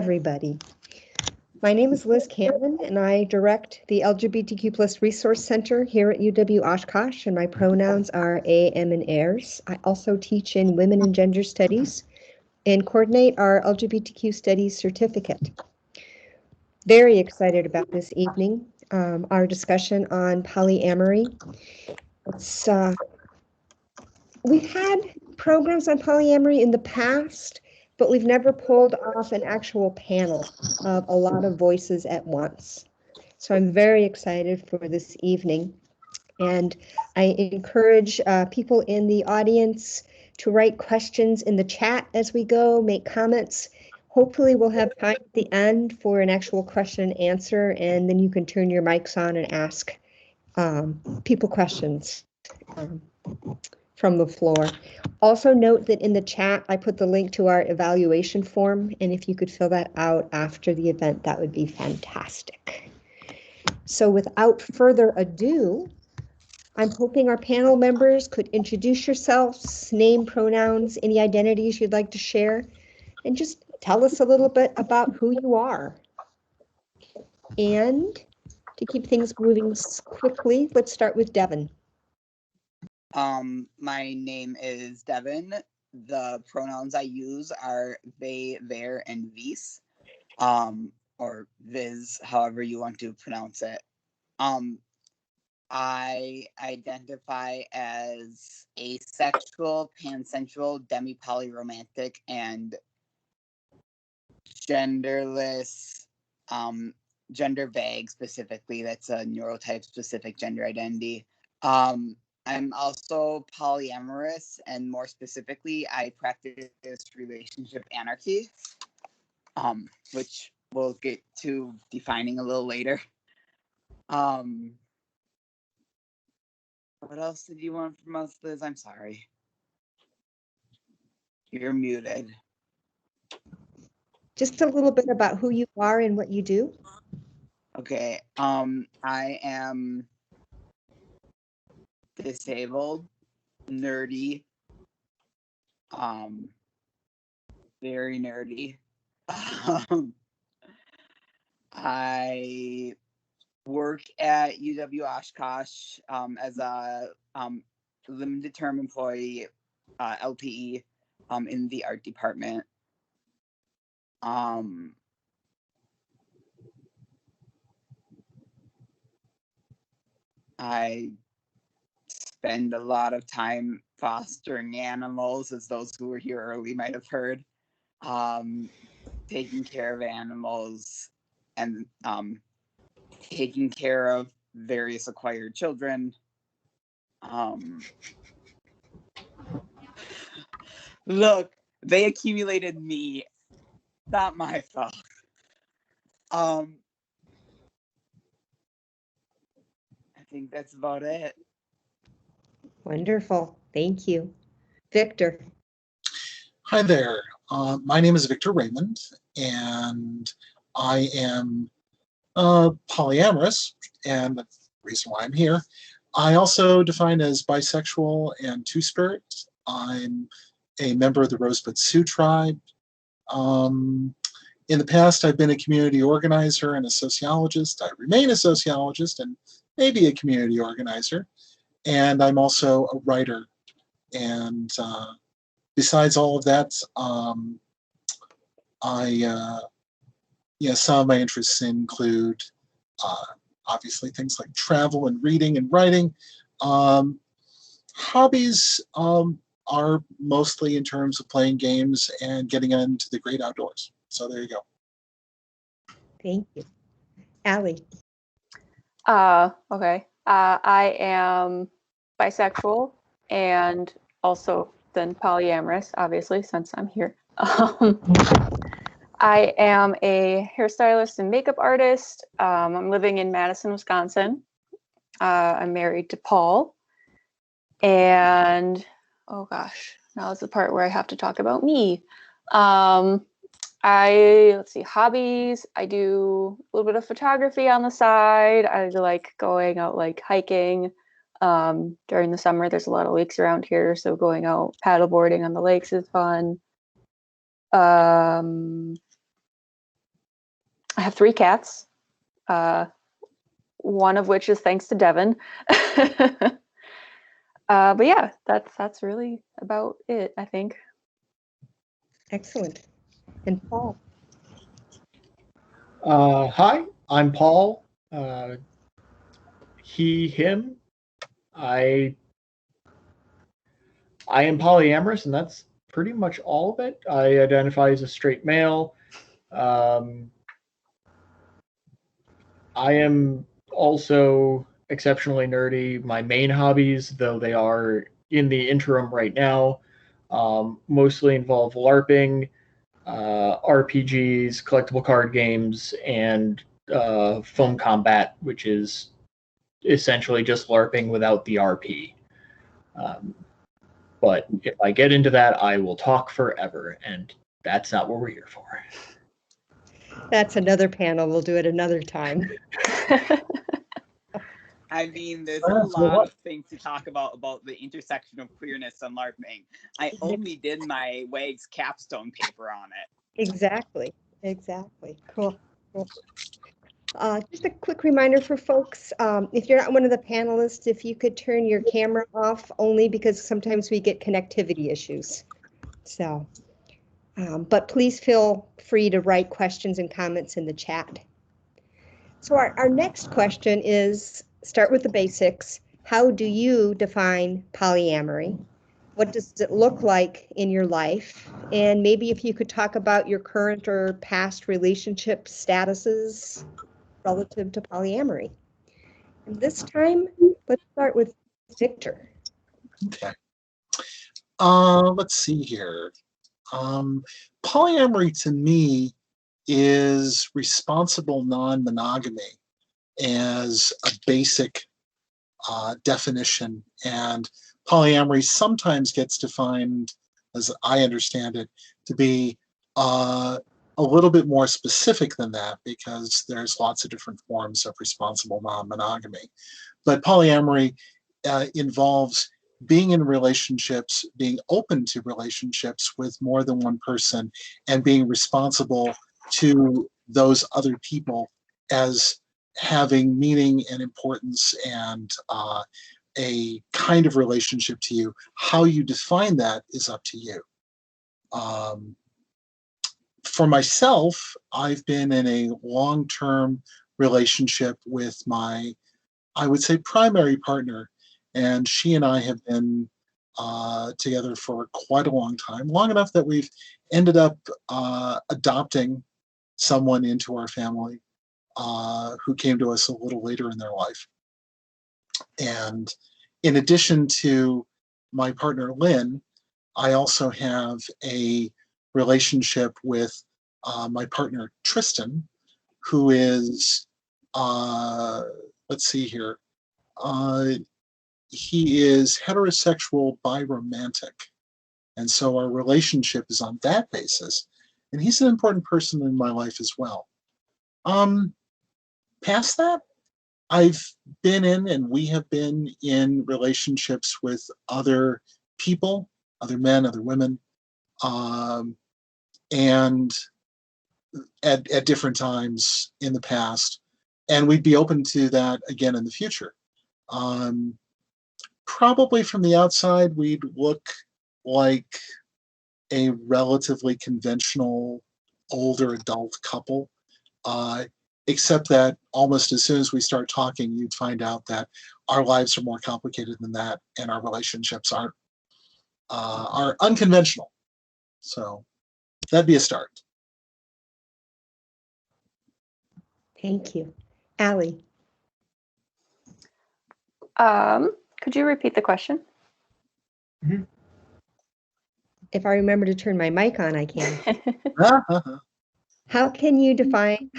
everybody. My name is Liz Cannon, and I direct the LGBTQ+ Resource Center here at UW Oshkosh, and my pronouns are AM and airs. I also teach in Women and Gender Studies and coordinate our LGBTQ Studies certificate. Very excited about this evening, our discussion on polyamory. We've had programs on polyamory in the past, but we've never pulled off an actual panel of a lot of voices at once. So I'm very excited for this evening. And I encourage people in the audience to write questions in the chat as we go, make comments. Hopefully we'll have time at the end for an actual question and answer, and then you can turn your mics on and ask people questions from the floor. Also note that in the chat, I put the link to our evaluation form, and if you could fill that out after the event, that would be fantastic. So without further ado, I'm hoping our panel members could introduce yourselves, name, pronouns, any identities you'd like to share, and just tell us a little bit about who you are. And to keep things moving quickly, let's start with Devin. My name is Devin. The pronouns I use are they, their, and vis, or viz, however you want to pronounce it. I identify as asexual, pansexual, demi-polyromantic, and genderless, gender vague specifically. That's a neurotype-specific gender identity. I'm also polyamorous, and more specifically, I practice relationship anarchy, which we'll get to defining a little later. What else did you want from us, Liz? I'm sorry. You're muted. Just a little bit about who you are and what you do. Okay. I am disabled, nerdy, very nerdy. I work at UW Oshkosh as a limited term employee, LTE, in the art department. I spend a lot of time fostering animals, as those who were here early might have heard, taking care of animals and taking care of various acquired children. Look, they accumulated me. Not my fault. I think that's about it. Wonderful. Thank you. Victor. Hi there. My name is Victor Raymond, and I am polyamorous, and the reason why I'm here. I also define as bisexual and two-spirit. I'm a member of the Rosebud Sioux tribe. In the past, I've been a community organizer and a sociologist. I remain a sociologist and maybe a community organizer. And I'm also a writer. And besides all of that, some of my interests include obviously things like travel and reading and writing. Hobbies are mostly in terms of playing games and getting into the great outdoors. So there you go. Thank you. Alli. Okay. I am bisexual and also then polyamorous, obviously, since I'm here. I am a hairstylist and makeup artist. I'm living in Madison, Wisconsin. I'm married to Paul. And, oh gosh, now is the part where I have to talk about me. Let's see, hobbies. I do a little bit of photography on the side. I like going out, like hiking. During the summer, there's a lot of lakes around here, so going out paddleboarding on the lakes is fun. I have 3 cats, one of which is thanks to Devin. But yeah, that's really about it, I think. Excellent. And Paul? Hi, I'm Paul. He, him. I am polyamorous, and that's pretty much all of it. I identify as a straight male. I am also exceptionally nerdy. My main hobbies, though they are in the interim right now, mostly involve LARPing, RPGs, collectible card games, and foam combat, which is essentially just LARPing without the RP. But if I get into that, I will talk forever, and that's not what we're here for. That's another panel. We'll do it another time. I mean, there's a lot of things to talk about the intersection of queerness and LARPing. I only did my WAG's capstone paper on it. Exactly. Cool. Just a quick reminder for folks, if you're not one of the panelists, if you could turn your camera off, only because sometimes we get connectivity issues. So, but please feel free to write questions and comments in the chat. So our next question is, start with the basics. How do you define polyamory? What does it look like in your life? And maybe if you could talk about your current or past relationship statuses relative to polyamory. And this time, let's start with Victor. Okay. Let's see here. Polyamory to me is responsible non-monogamy as a basic definition, and polyamory sometimes gets defined, as I understand it, to be a little bit more specific than that, because there's lots of different forms of responsible non-monogamy. But polyamory involves being in relationships, being open to relationships with more than one person, and being responsible to those other people as having meaning and importance and a kind of relationship to you. How you define that is up to you. For myself, I've been in a long-term relationship with my, I would say, primary partner, and she and I have been together for quite a long time, long enough that we've ended up adopting someone into our family who came to us a little later in their life. And in addition to my partner, Lynn, I also have a relationship with my partner, Tristan, who is, let's see here, he is heterosexual biromantic. And so our relationship is on that basis. And he's an important person in my life as well. Past that, I've been in, and we have been in relationships with other people, other men, other women, and at different times in the past. And we'd be open to that again in the future. Probably from the outside, we'd look like a relatively conventional older adult couple, except that almost as soon as we start talking, you'd find out that our lives are more complicated than that, and our relationships are unconventional. So that'd be a start. Thank you. Alli. Could you repeat the question? Mm-hmm. If I remember to turn my mic on, I can. How do you define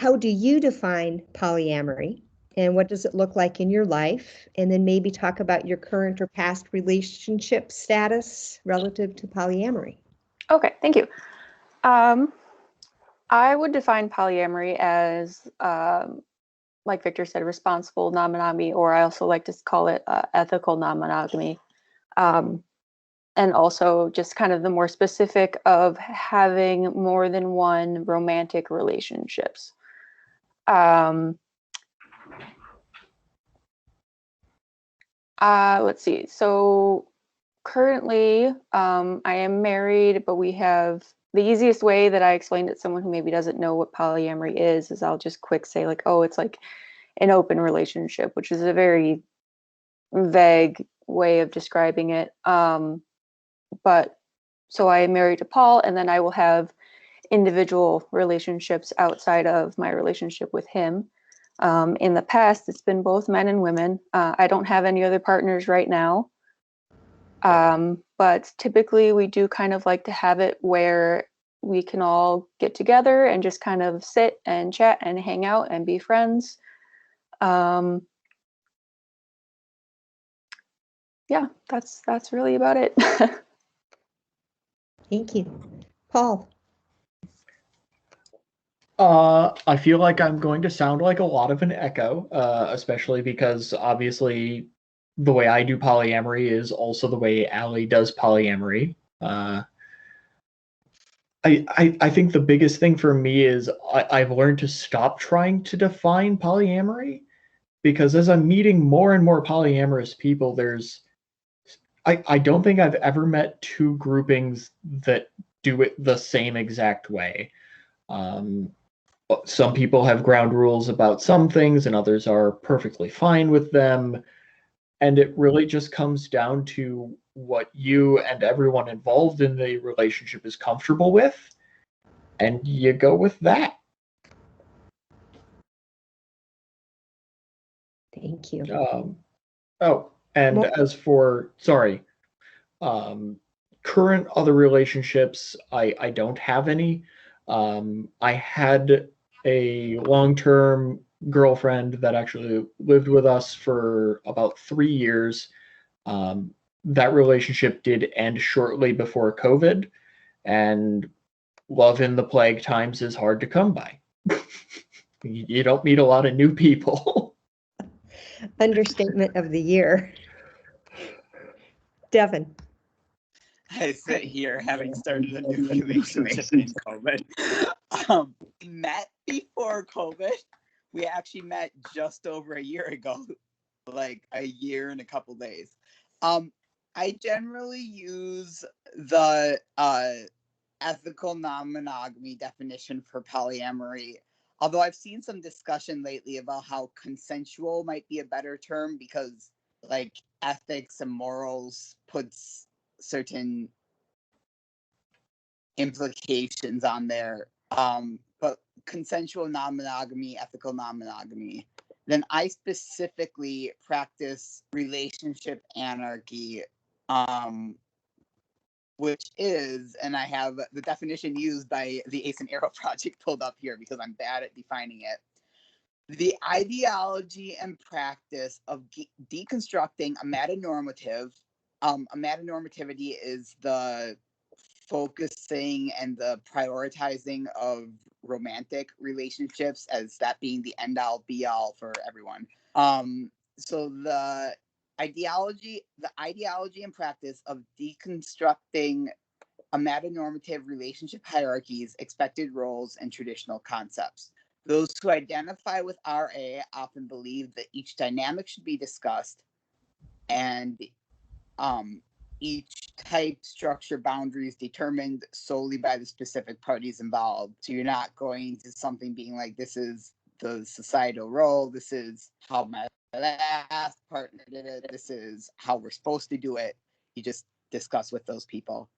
polyamory, and what does it look like in your life? And then maybe talk about your current or past relationship status relative to polyamory. Okay, thank you. I would define polyamory as, like Victor said, responsible non-monogamy, or I also like to call it ethical non-monogamy. And also just kind of the more specific of having more than one romantic relationships. Let's see. So currently, I am married, but we have the easiest way that I explained it to someone who maybe doesn't know what polyamory is I'll just quick say like, oh, it's like an open relationship, which is a very vague way of describing it. But so I am married to Paul, and then I will have individual relationships outside of my relationship with him. In the past, it's been both men and women. I don't have any other partners right now. But typically we do kind of like to have it where we can all get together and just kind of sit and chat and hang out and be friends. Yeah, that's really about it. Thank you. Paul. I feel like I'm going to sound like a lot of an echo, especially because obviously the way I do polyamory is also the way Alli does polyamory. I think the biggest thing for me is I've learned to stop trying to define polyamory, because as I'm meeting more and more polyamorous people, I don't think I've ever met two groupings that do it the same exact way. Some people have ground rules about some things and others are perfectly fine with them. And it really just comes down to what you and everyone involved in the relationship is comfortable with. And you go with that. Thank you. And as for, current other relationships, I don't have any. I had a long-term girlfriend that actually lived with us for about 3 years. That relationship did end shortly before COVID, and love in the plague times is hard to come by. You don't meet a lot of new people. Understatement of the year. Devin. I sit here having started a new relationship in COVID. Met before COVID. We actually met just over a year ago, like a year and a couple days. I generally use the ethical non-monogamy definition for polyamory, although I've seen some discussion lately about how consensual might be a better term, because like ethics and morals puts certain implications on there. But consensual non-monogamy, ethical non-monogamy. Then I specifically practice relationship anarchy, which is, and I have the definition used by the Ace and Arrow Project pulled up here because I'm bad at defining it. The ideology and practice of deconstructing a metanormative. A metanormativity is the focusing and the prioritizing of romantic relationships as that being the end all be all for everyone. So the ideology and practice of deconstructing a metanormative relationship hierarchies, expected roles, and traditional concepts. Those who identify with RA often believe that each dynamic should be discussed, and each type, structure, boundaries determined solely by the specific parties involved. So you're not going to something being like, this is the societal role, this is how my last partner did it, this is how we're supposed to do it. You just discuss with those people.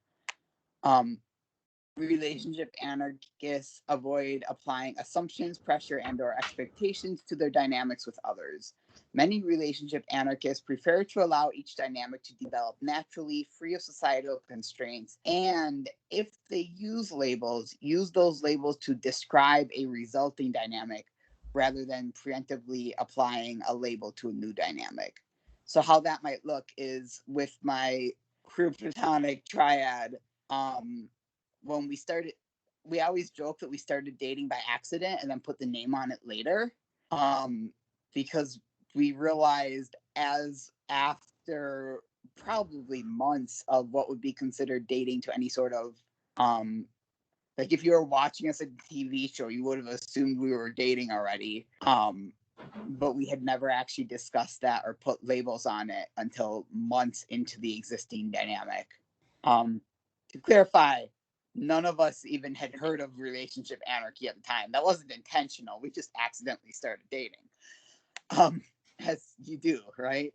Relationship anarchists avoid applying assumptions, pressure, and/or expectations to their dynamics with others. Many relationship anarchists prefer to allow each dynamic to develop naturally, free of societal constraints, and if they use those labels to describe a resulting dynamic rather than preemptively applying a label to a new dynamic. So how that might look is with my queer platonic triad. When we started, we always joke that we started dating by accident and then put the name on it later, because we realized as after probably months of what would be considered dating to any sort of Like if you were watching us a TV show, you would have assumed we were dating already. But we had never actually discussed that or put labels on it until months into the existing dynamic. To clarify, none of us even had heard of relationship anarchy at the time. That wasn't intentional. We just accidentally started dating. As you do, right?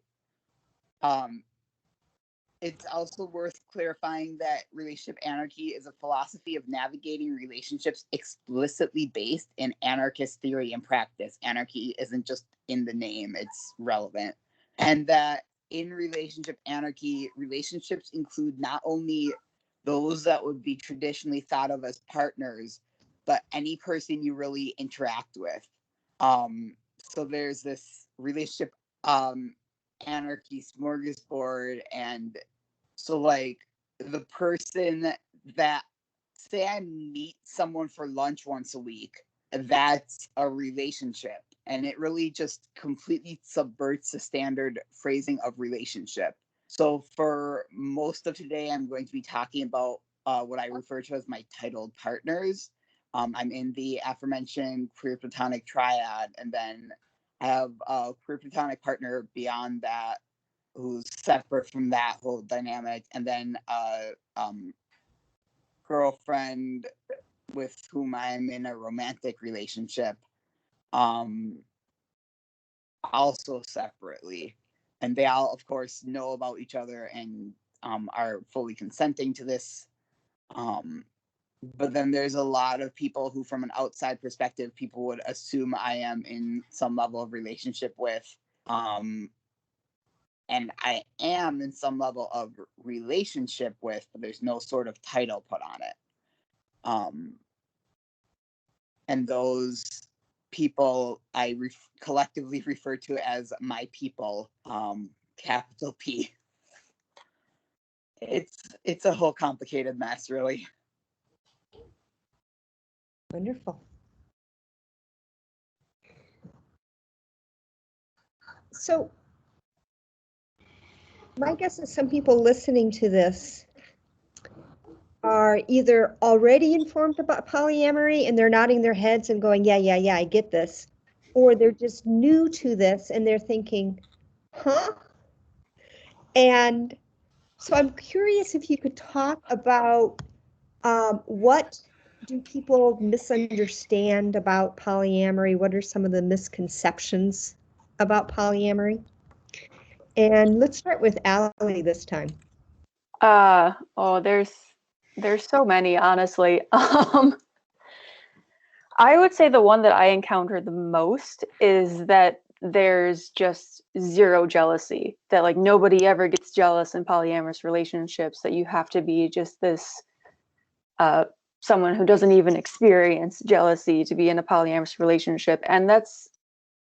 It's also worth clarifying that relationship anarchy is a philosophy of navigating relationships explicitly based in anarchist theory and practice. Anarchy isn't just in the name, it's relevant. And that in relationship anarchy, relationships include not only those that would be traditionally thought of as partners, but any person you really interact with. So there's this relationship anarchy smorgasbord, and so like the person that, say I meet someone for lunch once a week, that's a relationship, and it really just completely subverts the standard phrasing of relationship. So for most of today, I'm going to be talking about what I refer to as my titled partners. I'm in the aforementioned queer platonic triad, and then I have a queer platonic partner beyond that who's separate from that whole dynamic, and then a girlfriend with whom I'm in a romantic relationship, also separately. And they all, of course, know about each other and are fully consenting to this. But then there's a lot of people who, from an outside perspective, people would assume I am in some level of relationship with. And I am in some level of relationship with, but there's no sort of title put on it. And those people I collectively refer to as my people, capital P. It's a whole complicated mess, really. Wonderful. So my guess is some people listening to this are either already informed about polyamory and they're nodding their heads and going, yeah, I get this. Or they're just new to this and they're thinking, huh? And so I'm curious if you could talk about what do people misunderstand about polyamory? What are some of the misconceptions about polyamory? And let's start with Alli this time. There's so many, honestly. I would say the one that I encounter the most is that there's just zero jealousy, that like nobody ever gets jealous in polyamorous relationships, that you have to be just this someone who doesn't even experience jealousy to be in a polyamorous relationship. And that's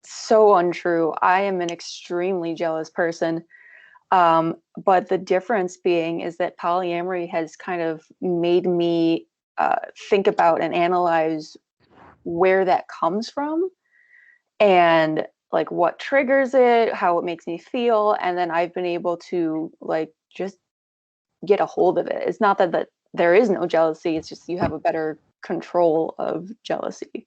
so untrue. I am an extremely jealous person. But the difference being is that polyamory has kind of made me think about and analyze where that comes from and like what triggers it, how it makes me feel. And then I've been able to like just get a hold of it. It's not that there is no jealousy, it's just you have a better control of jealousy.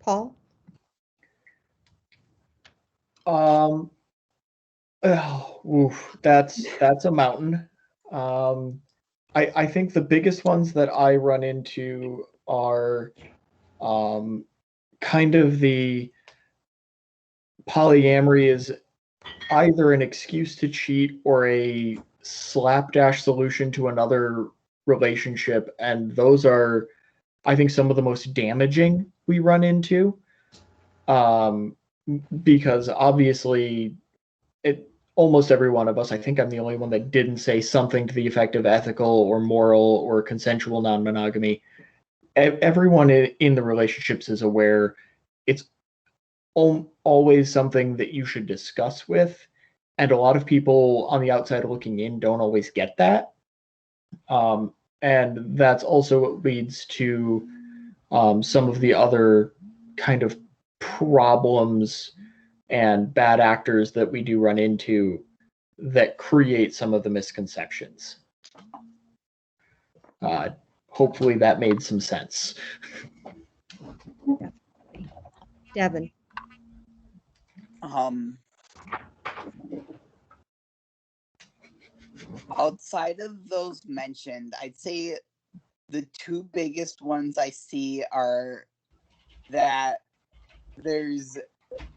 Paul? That's a mountain. I think the biggest ones that I run into are kind of the polyamory is either an excuse to cheat or a slapdash solution to another relationship, and those are, I think, some of the most damaging we run into, because obviously almost every one of us, I think I'm the only one that didn't say something to the effect of ethical or moral or consensual non-monogamy. Everyone in the relationships is aware it's always something that you should discuss with, and a lot of people on the outside looking in don't always get that. And that's also what leads to some of the other kind of problems and bad actors that we do run into that create some of the misconceptions. Hopefully that made some sense. Devin. Outside of those mentioned, I'd say the two biggest ones I see are that there's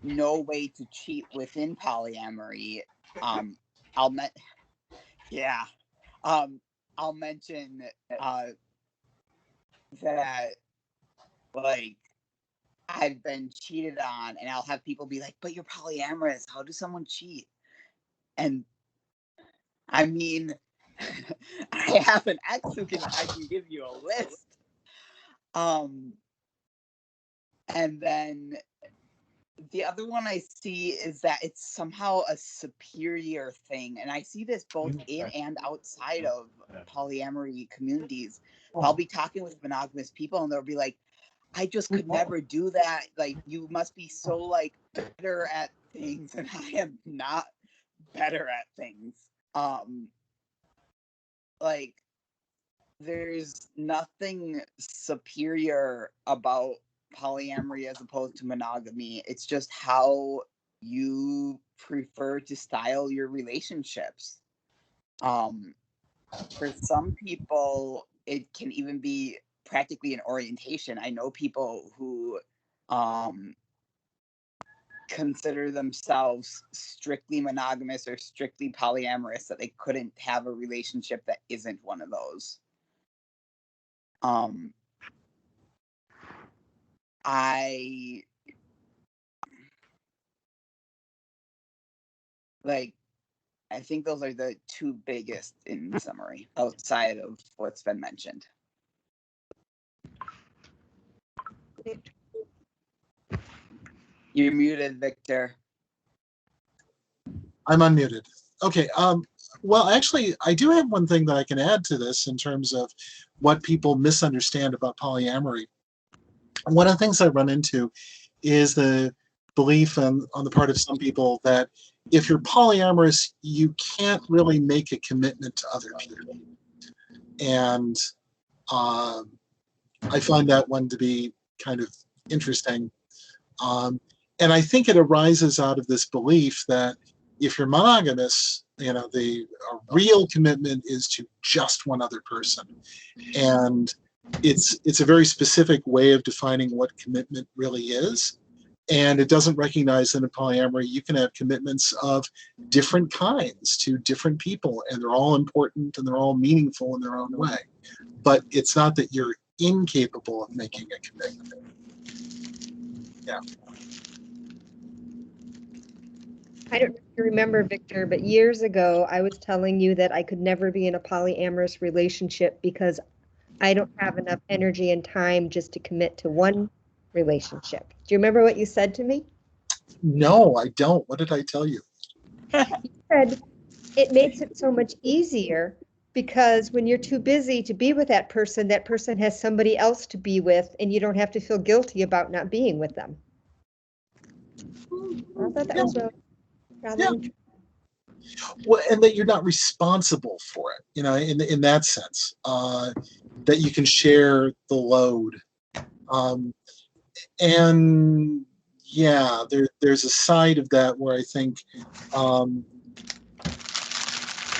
no way to cheat within polyamory. I'll mention that, like, I've been cheated on, and I'll have people be like, "But you're polyamorous. How does someone cheat?" And I mean, I have an ex who I can give you a list. And then the other one I see is that it's somehow a superior thing. And I see this both in and outside of polyamory communities. I'll be talking with monogamous people and they'll be like, I just could never do that. Like, you must be so, like, better at things. And I am not better at things. Like, there's nothing superior about polyamory as opposed to monogamy. It's just how you prefer to style your relationships. For some people, it can even be practically an orientation. I know people who consider themselves strictly monogamous or strictly polyamorous, that they couldn't have a relationship that isn't one of those. I think those are the two biggest in summary, outside of what's been mentioned. You're muted, Victor. I'm unmuted. Okay. Well, actually, I do have one thing that I can add to this in terms of what people misunderstand about polyamory. One of the things I run into is the belief on the part of some people that if you're polyamorous, you can't really make a commitment to other people. And I find that one to be kind of interesting. And I think it arises out of this belief that if you're monogamous, the real commitment is to just one other person. And it's a very specific way of defining what commitment really is. And it doesn't recognize that in polyamory, you can have commitments of different kinds to different people, and they're all important and they're all meaningful in their own way. But it's not that you're incapable of making a commitment. Yeah. I don't know if you remember, Victor, but years ago, I was telling you that I could never be in a polyamorous relationship because I don't have enough energy and time just to commit to one relationship. Do you remember what you said to me? No, I don't. What did I tell you? You said it makes it so much easier because when you're too busy to be with that person has somebody else to be with, and you don't have to feel guilty about not being with them. I thought that was rather interesting. Well, and that you're not responsible for it, in that sense, that you can share the load. And yeah, there's a side of that where I think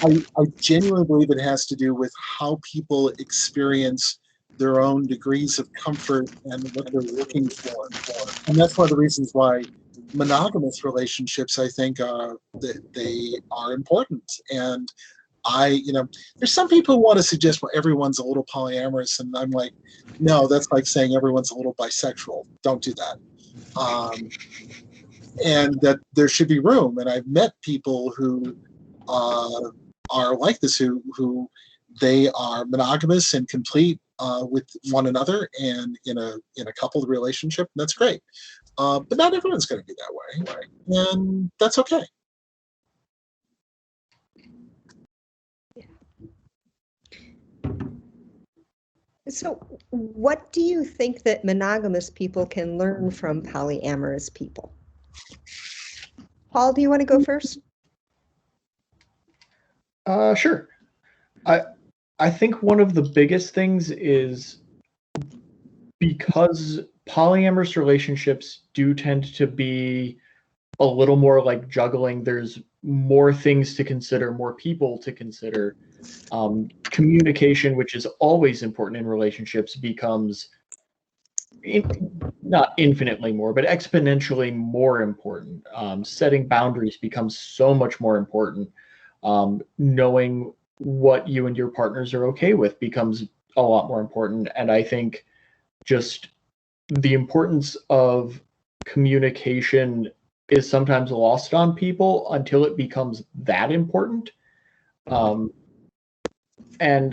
I genuinely believe it has to do with how people experience their own degrees of comfort and what they're looking for. And that's one of the reasons why monogamous relationships, I think, that they are important. And there's some people who want to suggest, well, everyone's a little polyamorous, and I'm like, no, that's like saying everyone's a little bisexual. Don't do that. And that there should be room. And I've met people who are like this, who they are monogamous and complete with one another and in a coupled relationship. And that's great. But not everyone's going to be that way, and that's okay. So what do you think that monogamous people can learn from polyamorous people? Paul, do you want to go first? Sure. I think one of the biggest things is because polyamorous relationships do tend to be a little more like juggling. There's more things to consider, more people to consider. Communication, which is always important in relationships, becomes not infinitely more, but exponentially more important. Setting boundaries becomes so much more important. Knowing what you and your partners are okay with becomes a lot more important. And I think just the importance of communication is sometimes lost on people until it becomes that important. And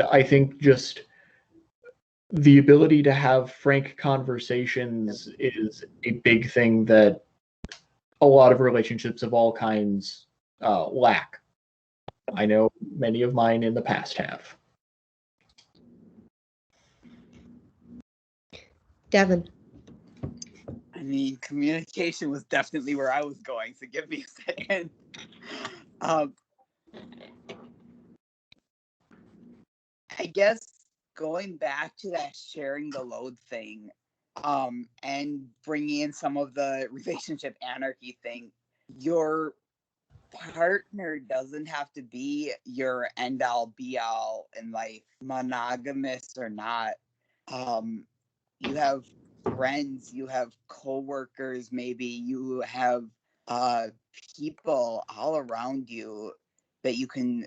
I think just the ability to have frank conversations is a big thing that a lot of relationships of all kinds lack. I know many of mine in the past have. Devin. I mean, communication was definitely where I was going, so give me a second. I guess going back to that sharing the load thing, and bringing in some of the relationship anarchy thing, your partner doesn't have to be your end all be all in life, monogamous or not. You have friends, you have coworkers, maybe you have people all around you that you can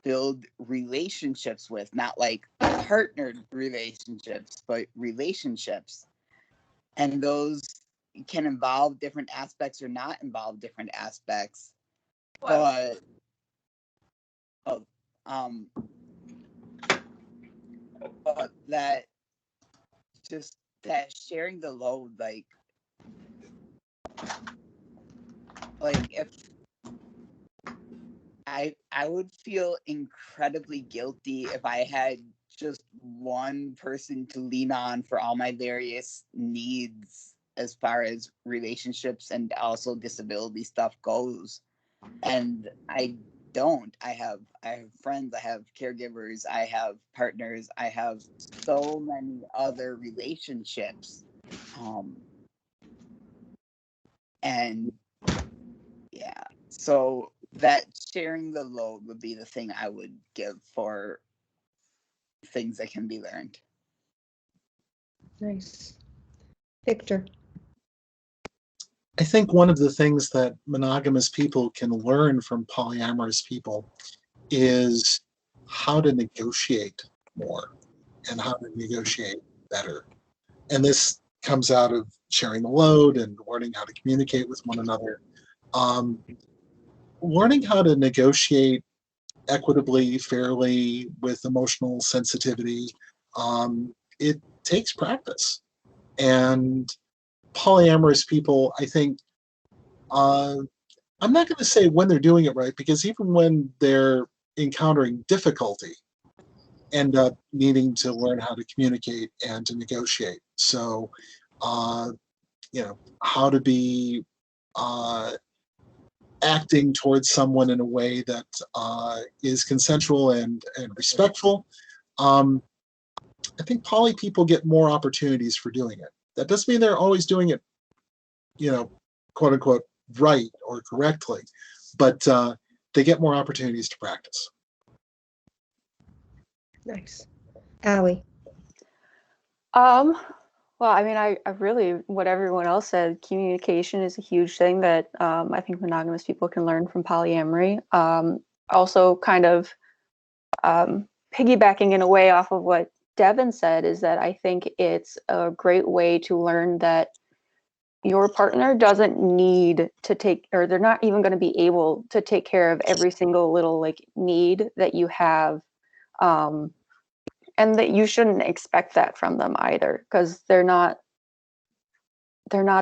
build relationships with, not like partnered relationships, but relationships. And those can involve different aspects or not involve different aspects. But but that just that sharing the load, like if I would feel incredibly guilty if I had just one person to lean on for all my various needs as far as relationships and also disability stuff goes. And I don't. I have friends, I have caregivers, I have partners, I have so many other relationships. And yeah, so that sharing the load would be the thing I would give for things that can be learned. Nice. Victor. I think one of the things that monogamous people can learn from polyamorous people is how to negotiate more and how to negotiate better. And this comes out of sharing the load and learning how to communicate with one another. Learning how to negotiate equitably, fairly, with emotional sensitivity, it takes practice. And polyamorous people, I think, I'm not going to say when they're doing it right, because even when they're encountering difficulty, end up needing to learn how to communicate and to negotiate. So, how to be acting towards someone in a way that is consensual and respectful. I think poly people get more opportunities for doing it. That doesn't mean they're always doing it, quote unquote, right or correctly, but they get more opportunities to practice. Nice. Alli. Well, I mean, I really, what everyone else said, communication is a huge thing that I think monogamous people can learn from polyamory. Also, kind of piggybacking in a way off of what Devin said, is that I think it's a great way to learn that your partner doesn't need to take, or they're not even going to be able to take care of every single little need that you have. And that you shouldn't expect that from them either, because they're not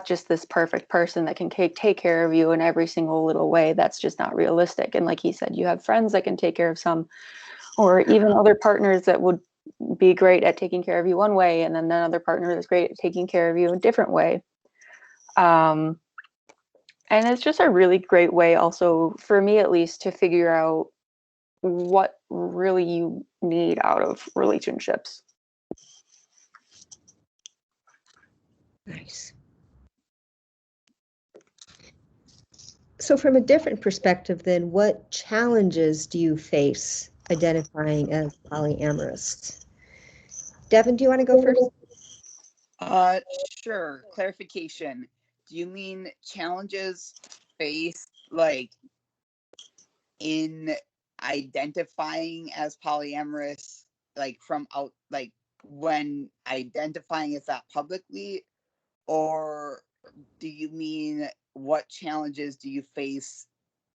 just this perfect person that can take care of you in every single little way. That's just not realistic. And like he said, you have friends that can take care of some, or even other partners that would be great at taking care of you one way, and then another partner that's great at taking care of you a different way. And it's just a really great way also, for me at least, to figure out what really you need out of relationships. Nice. So from a different perspective then, what challenges do you face identifying as polyamorous? Devin, do you want to go first? Sure. Clarification. Do you mean challenges faced like in identifying as polyamorous, like from out, like when identifying as that publicly, or do you mean what challenges do you face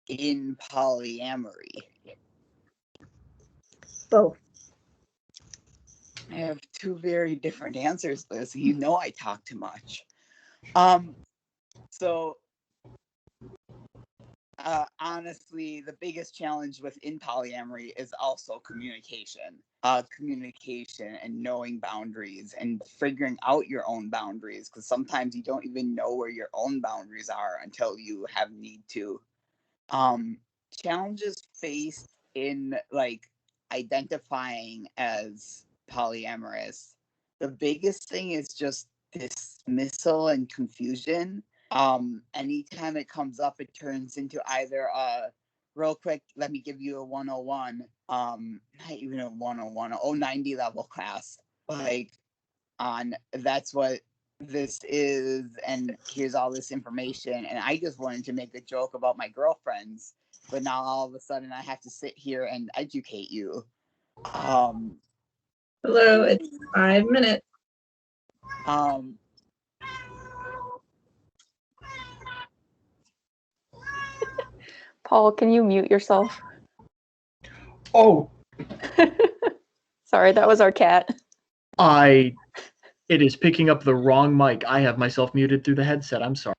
in polyamory? Both. I have two very different answers, Liz. You know I talk too much. So honestly, the biggest challenge within polyamory is also communication. Communication and knowing boundaries and figuring out your own boundaries, because sometimes you don't even know where your own boundaries are until you have need to. Challenges faced in like identifying as polyamorous, the biggest thing is just dismissal and confusion. Anytime it comes up, it turns into either real quick, let me give you a 101, not even a 101, a 090 level class, like on that's what this is, and here's all this information, and I just wanted to make a joke about my girlfriends, but now all of a sudden I have to sit here and educate you. Hello, it's 5 minutes. Paul, can you mute yourself? Oh, Sorry, that was our cat. it is picking up the wrong mic. I have myself muted through the headset. I'm sorry.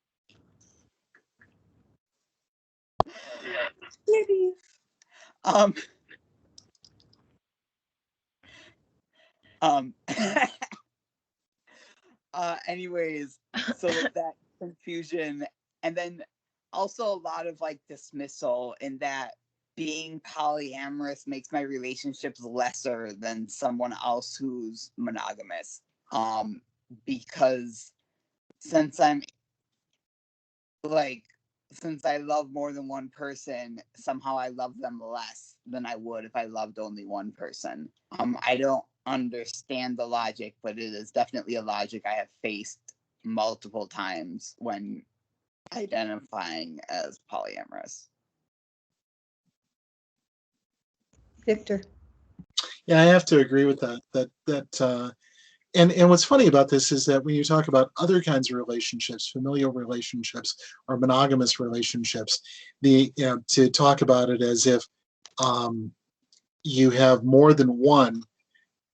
Anyways, so that confusion, and then also a lot of like dismissal in that being polyamorous makes my relationships lesser than someone else who's monogamous. Because since I'm like, since I love more than one person, somehow I love them less than I would if I loved only one person. I don't understand the logic, but it is definitely a logic I have faced multiple times when identifying as polyamorous. Victor. Yeah, I have to agree with that. And what's funny about this is that when you talk about other kinds of relationships, familial relationships or monogamous relationships, to talk about it as if you have more than one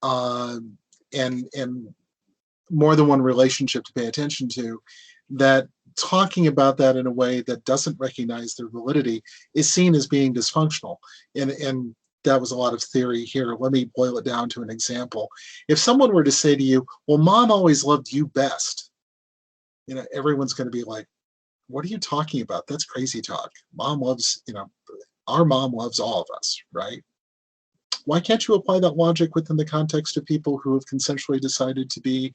and more than one relationship to pay attention to, that talking about that in a way that doesn't recognize their validity is seen as being dysfunctional. And that was a lot of theory here. Let me boil it down to an example. If someone were to say to you, well, mom always loved you best, everyone's going to be like, what are you talking about? That's crazy talk. Mom loves, our mom loves all of us, right? Why can't you apply that logic within the context of people who have consensually decided to be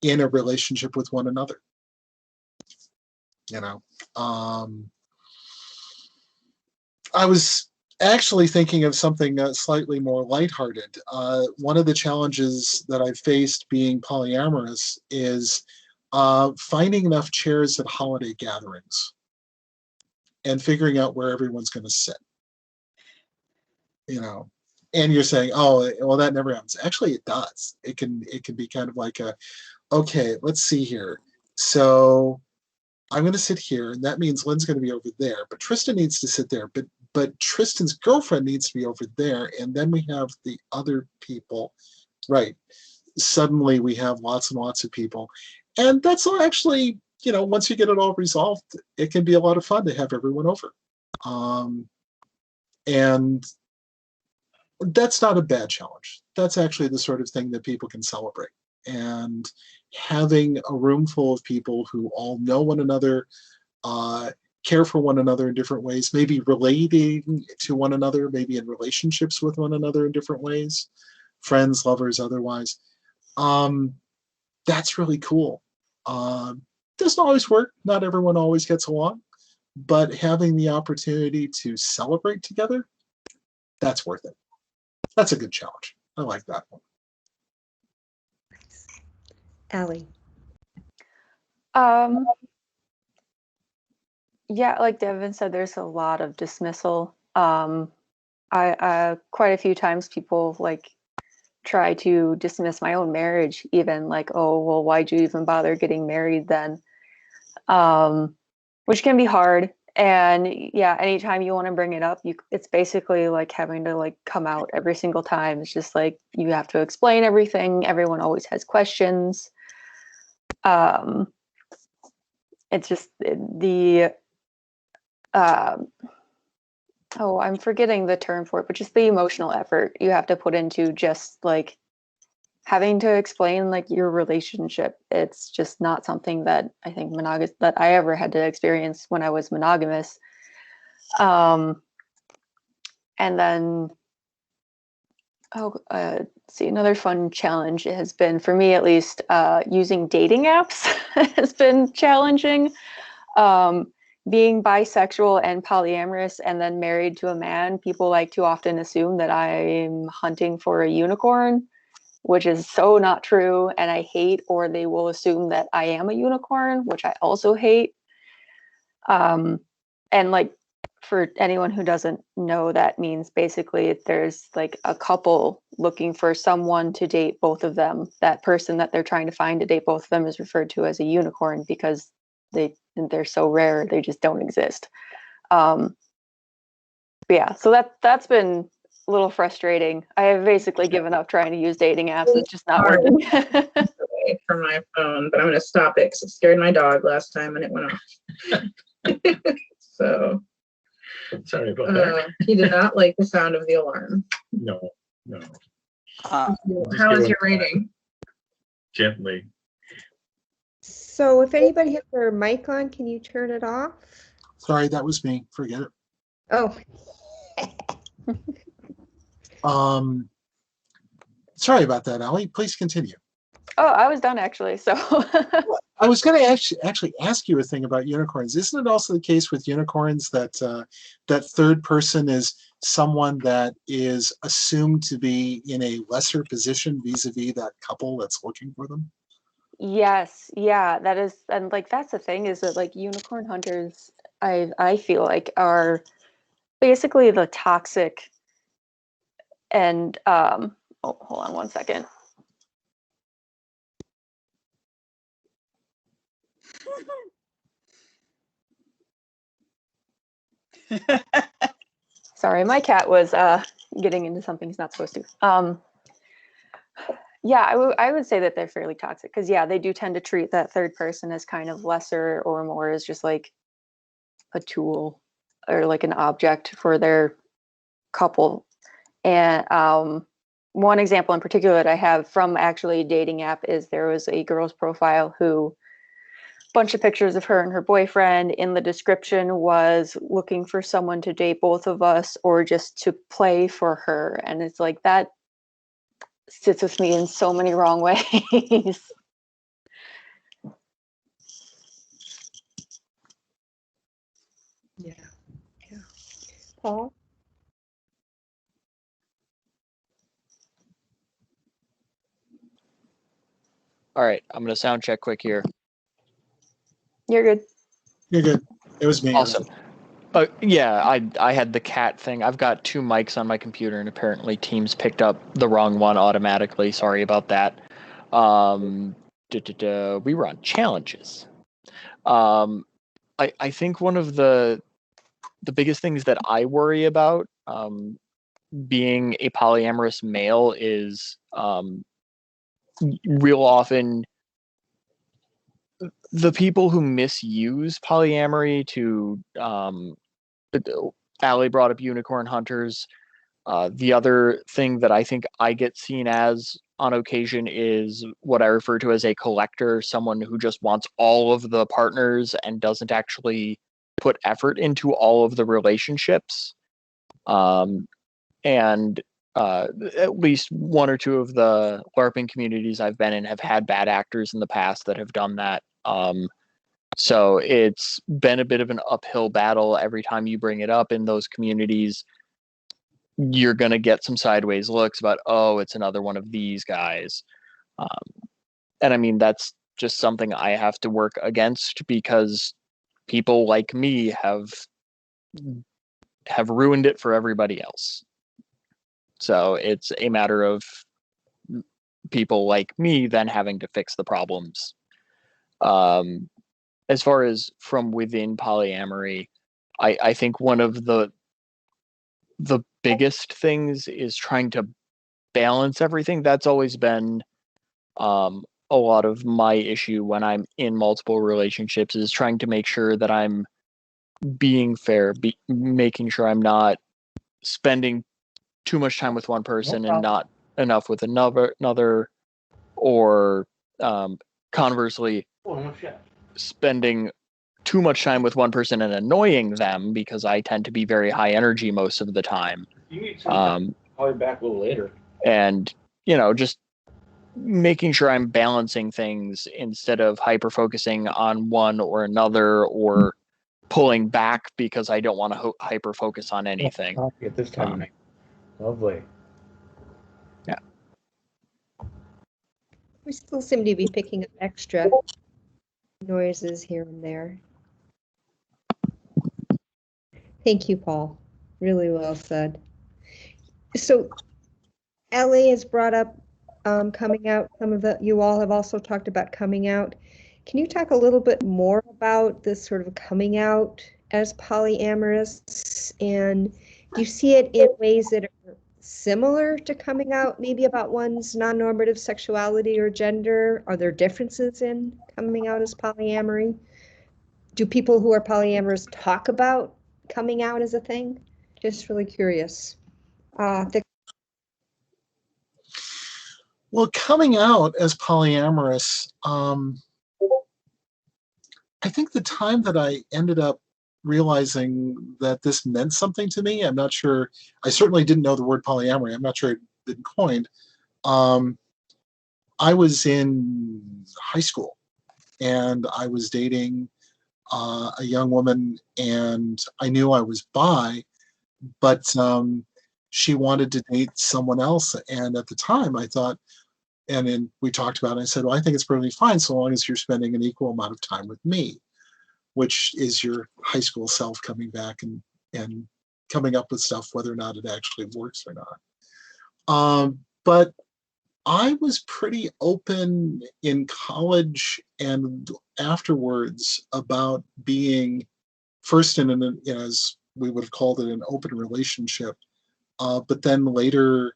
in a relationship with one another? I was actually thinking of something slightly more lighthearted. One of the challenges that I've faced being polyamorous is finding enough chairs at holiday gatherings and figuring out where everyone's going to sit. And you're saying, oh, well, that never happens. Actually, it does. It can be kind of like okay, let's see here. So I'm going to sit here, and that means Lynn's going to be over there, but Tristan needs to sit there, but Tristan's girlfriend needs to be over there, and then we have the other people, right? Suddenly we have lots and lots of people, and that's all actually, once you get it all resolved, it can be a lot of fun to have everyone over, and that's not a bad challenge. That's actually the sort of thing that people can celebrate. And having a room full of people who all know one another, care for one another in different ways, maybe relating to one another, maybe in relationships with one another in different ways, friends, lovers, otherwise. That's really cool. Doesn't always work. Not everyone always gets along, but having the opportunity to celebrate together, that's worth it. That's a good challenge. I like that one. Alli. Yeah, like Devin said, there's a lot of dismissal. I quite a few times people like try to dismiss my own marriage, even like, oh, well, why'd you even bother getting married then? Which can be hard. And yeah, anytime you want to bring it up, it's basically like having to like come out every single time. It's just like you have to explain everything. Everyone always has questions. It's just the oh, I'm forgetting the term for it, but just the emotional effort you have to put into just like having to explain like your relationship. It's just not something that I think that I ever had to experience when I was monogamous. And then see, another fun challenge has been, for me at least, using dating apps has been challenging. Being bisexual and polyamorous and then married to a man, people like to often assume that I'm hunting for a unicorn, which is so not true, and I hate. Or they will assume that I am a unicorn, which I also hate. And like, for anyone who doesn't know, that means basically there's like a couple looking for someone to date both of them. That person that they're trying to find to date both of them is referred to as a unicorn because they're so rare, they just don't exist. But yeah, so that's been a little frustrating. I have basically given up trying to use dating apps. It's just not working. Away from my phone, but I'm going to stop it because it scared my dog last time and it went off. So sorry about that. He did not like the sound of the alarm. No. How is your rating? Gently. So if anybody has their mic on, can you turn it off? Sorry, that was me. Forget it. Oh. Sorry about that, Alli. Please continue. Oh, I was done actually. So I was going to actually ask you a thing about unicorns. Isn't it also the case with unicorns that that third person is someone that is assumed to be in a lesser position vis-a-vis that couple that's looking for them? yes, yeah, that is, and like that's the thing, is that like unicorn hunters, I feel like are basically the toxic and oh, hold on one second. Sorry, my cat was getting into something he's not supposed to. Yeah, I would say that they're fairly toxic because yeah, they do tend to treat that third person as kind of lesser or more as just like a tool or like an object for their couple. And one example in particular that I have from actually a dating app is there was a girl's profile who, bunch of pictures of her and her boyfriend. In the description was looking for someone to date both of us or just to play for her. And it's like that sits with me in so many wrong ways. Yeah. Paul? All right, I'm going to sound check quick here. You're good. You're good. It was me. Awesome. Yeah, I had the cat thing. I've got two mics on my computer, and apparently Teams picked up the wrong one automatically. Sorry about that. We were on challenges. I think one of the biggest things that I worry about being a polyamorous male is real often the people who misuse polyamory to Alli brought up unicorn hunters. The other thing that I think I get seen as on occasion is what I refer to as a collector, someone who just wants all of the partners and doesn't actually put effort into all of the relationships. And at least one or two of the LARPing communities I've been in have had bad actors in the past that have done that. So it's been a bit of an uphill battle every time you bring it up in those communities. You're going to get some sideways looks about, oh, it's another one of these guys. And I mean, that's just something I have to work against because people like me have ruined it for everybody else. So it's a matter of people like me then having to fix the problems. As far as from within polyamory, I think one of the biggest things is trying to balance everything. That's always been a lot of my issue when I'm in multiple relationships, is trying to make sure that I'm being fair, making sure I'm not spending too much time with one person and not enough with another, or conversely, spending too much time with one person and annoying them, because I tend to be very high energy most of the time. Call you back a little later. And, just making sure I'm balancing things instead of hyper focusing on one or another, or pulling back because I don't want to hyper focus on anything. At this time of night. Lovely. Yeah. We still seem to be picking up extra noises here and there. Thank you, Paul. Really well said. So Alli has brought up coming out. You all have also talked about coming out. Can you talk a little bit more about this sort of coming out as polyamorous? And do you see it in ways that are similar to coming out, maybe about one's non-normative sexuality or gender? Are there differences in coming out as polyamory? Do people who are polyamorous talk about coming out as a thing? Just really curious. Well, coming out as polyamorous, I think the time that I ended up realizing that this meant something to me, I'm not sure. I certainly didn't know the word polyamory. I'm not sure it had been coined. I was in high school and I was dating a young woman, and I knew I was bi, but she wanted to date someone else. And at the time I thought, and then we talked about it, I said, well, I think it's perfectly fine so long as you're spending an equal amount of time with me, which is your high school self coming back and coming up with stuff, whether or not it actually works or not. But I was pretty open in college and afterwards about being first in an, as we would have called it, an open relationship, but then later,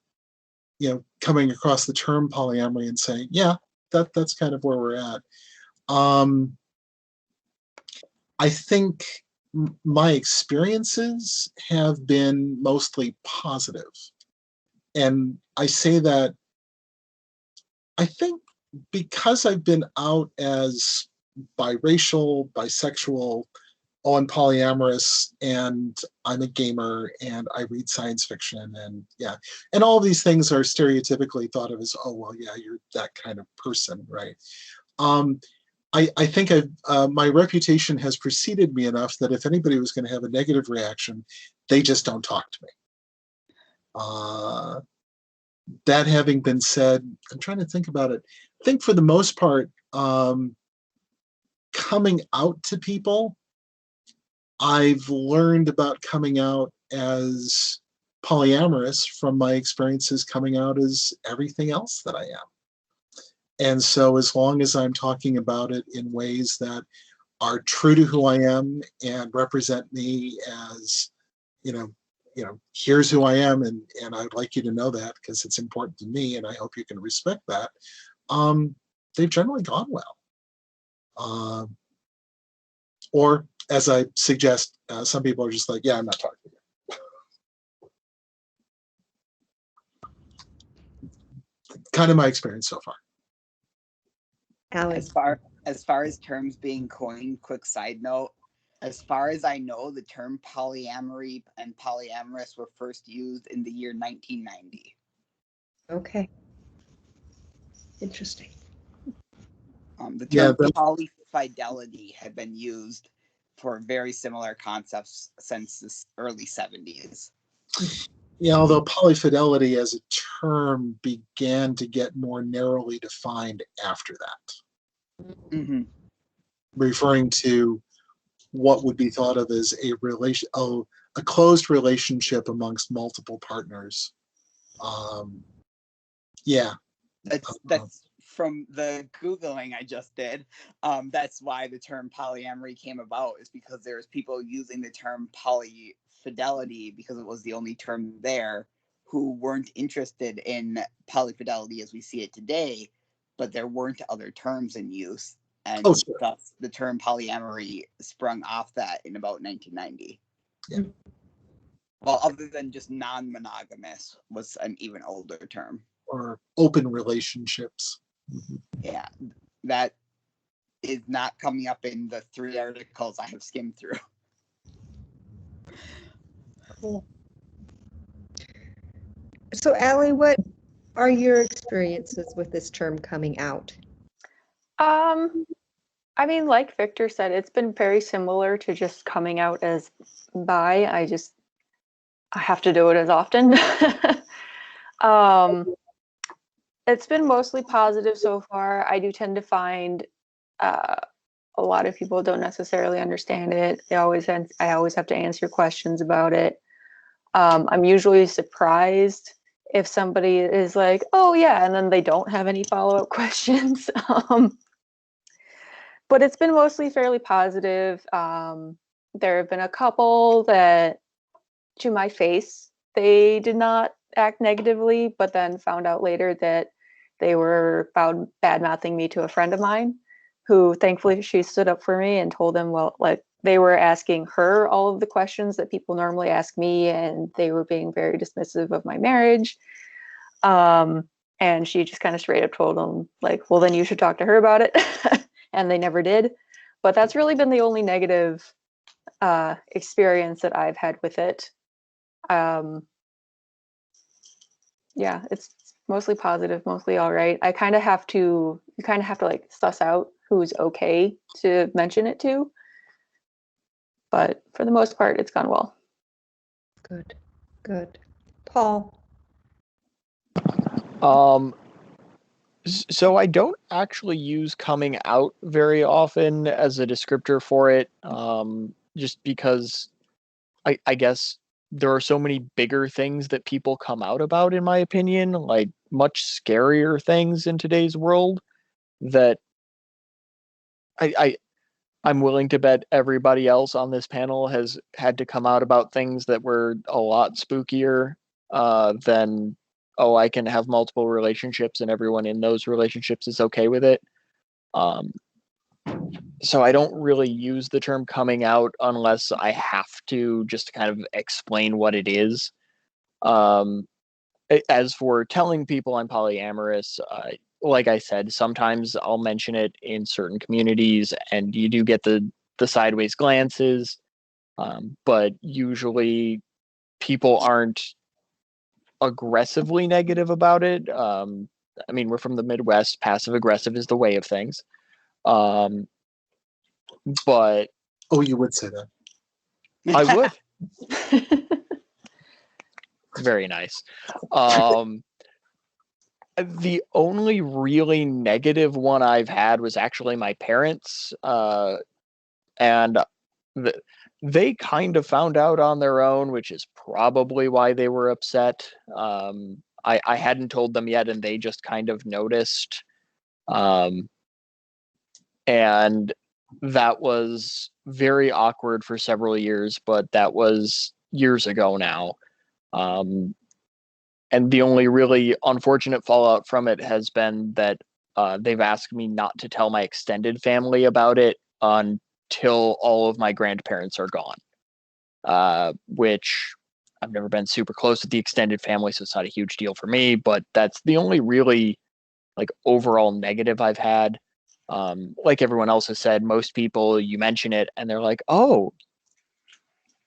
coming across the term polyamory and saying, yeah, that's kind of where we're at. I think my experiences have been mostly positive. And I say that, I think because I've been out as biracial, bisexual, I'm polyamorous, and I'm a gamer, and I read science fiction, and all these things are stereotypically thought of as, oh, well, yeah, you're that kind of person, right? I think my reputation has preceded me enough that if anybody was going to have a negative reaction, they just don't talk to me. That having been said, I'm trying to think about it. I think for the most part, coming out to people, I've learned about coming out as polyamorous from my experiences coming out as everything else that I am. And so as long as I'm talking about it in ways that are true to who I am and represent me as, here's who I am, and I'd like you to know that because it's important to me, and I hope you can respect that, they've generally gone well. Or, as I suggest, some people are just like, yeah, I'm not talking to you. Kind of my experience so far. Alli. As far as terms being coined, quick side note, As far as I know, the term polyamory and polyamorous were first used in the year 1990. Okay. Interesting. The Yeah, term polyfidelity had been used for very similar concepts since the early 70s. Yeah, although polyfidelity as a term began to get more narrowly defined after that, Mm-hmm. referring to what would be thought of as a closed relationship amongst multiple partners. Yeah. That's from the Googling I just did. That's why the term polyamory came about, is because there's people using the term polyfidelity because it was the only term there, who weren't interested in polyfidelity as we see it today, but there weren't other terms in use. And Oh, sure. thus the term polyamory sprung off that in about 1990. Yeah. Well, other than just non-monogamous was an even older term. Or open relationships. Mhm. Yeah, that is not coming up in the 3 articles I have skimmed through. Cool. So, Alli, what are your experiences with this term coming out? I mean, like Victor said, it's been very similar to just coming out as bi. I have to do it as often. It's been mostly positive so far. I do tend to find a lot of people don't necessarily understand it. I always have to answer questions about it. I'm usually surprised if somebody is like, "Oh yeah," and then they don't have any follow-up questions. But it's been mostly fairly positive. There have been a couple that, to my face, they did not act negatively, but then found out later that they were bad-mouthing me to a friend of mine, who thankfully she stood up for me and told them, well, like, they were asking her all of the questions that people normally ask me, and they were being very dismissive of my marriage. And she just kind of straight up told them, like, well, then you should talk to her about it. And they never did. But that's really been the only negative experience that I've had with it. Yeah, it's mostly positive, mostly all right. You kind of have to like suss out who's okay to mention it to. But for the most part, it's gone well. Good. Paul. So I don't actually use coming out very often as a descriptor for it, just because I guess there are so many bigger things that people come out about, in my opinion, like much scarier things in today's world, that I'm willing to bet everybody else on this panel has had to come out about things that were a lot spookier than, oh, I can have multiple relationships and everyone in those relationships is okay with it. So I don't really use the term coming out unless I have to, just to kind of explain what it is. As for telling people I'm polyamorous, like I said, sometimes I'll mention it in certain communities and you do get the sideways glances, but usually people aren't aggressively negative about it. I mean, we're from the Midwest. Passive aggressive is the way of things. But Oh, you would say that. I would. Very nice. The only really negative one I've had was actually my parents, and they kind of found out on their own, which is probably why they were upset. I hadn't told them yet, and they just kind of noticed. And that was very awkward for several years, but that was years ago now. And the only really unfortunate fallout from it has been that they've asked me not to tell my extended family about it until all of my grandparents are gone, which I've never been super close with the extended family, so it's not a huge deal for me, but that's the only really like overall negative I've had. like everyone else has said, most people, you mention it and they're like, oh,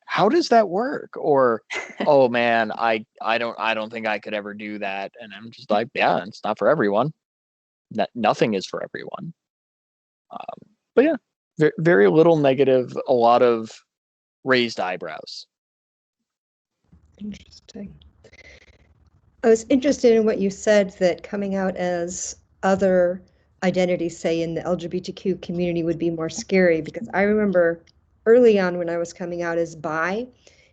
how does that work? Or, oh man, I don't think I could ever do that. And I'm just like, yeah, it's not for everyone. Nothing is for everyone. But yeah, very little negative, a lot of raised eyebrows. Interesting. I was interested in what you said, that coming out as other identities, say in the LGBTQ community, would be more scary, because I remember early on when I was coming out as bi,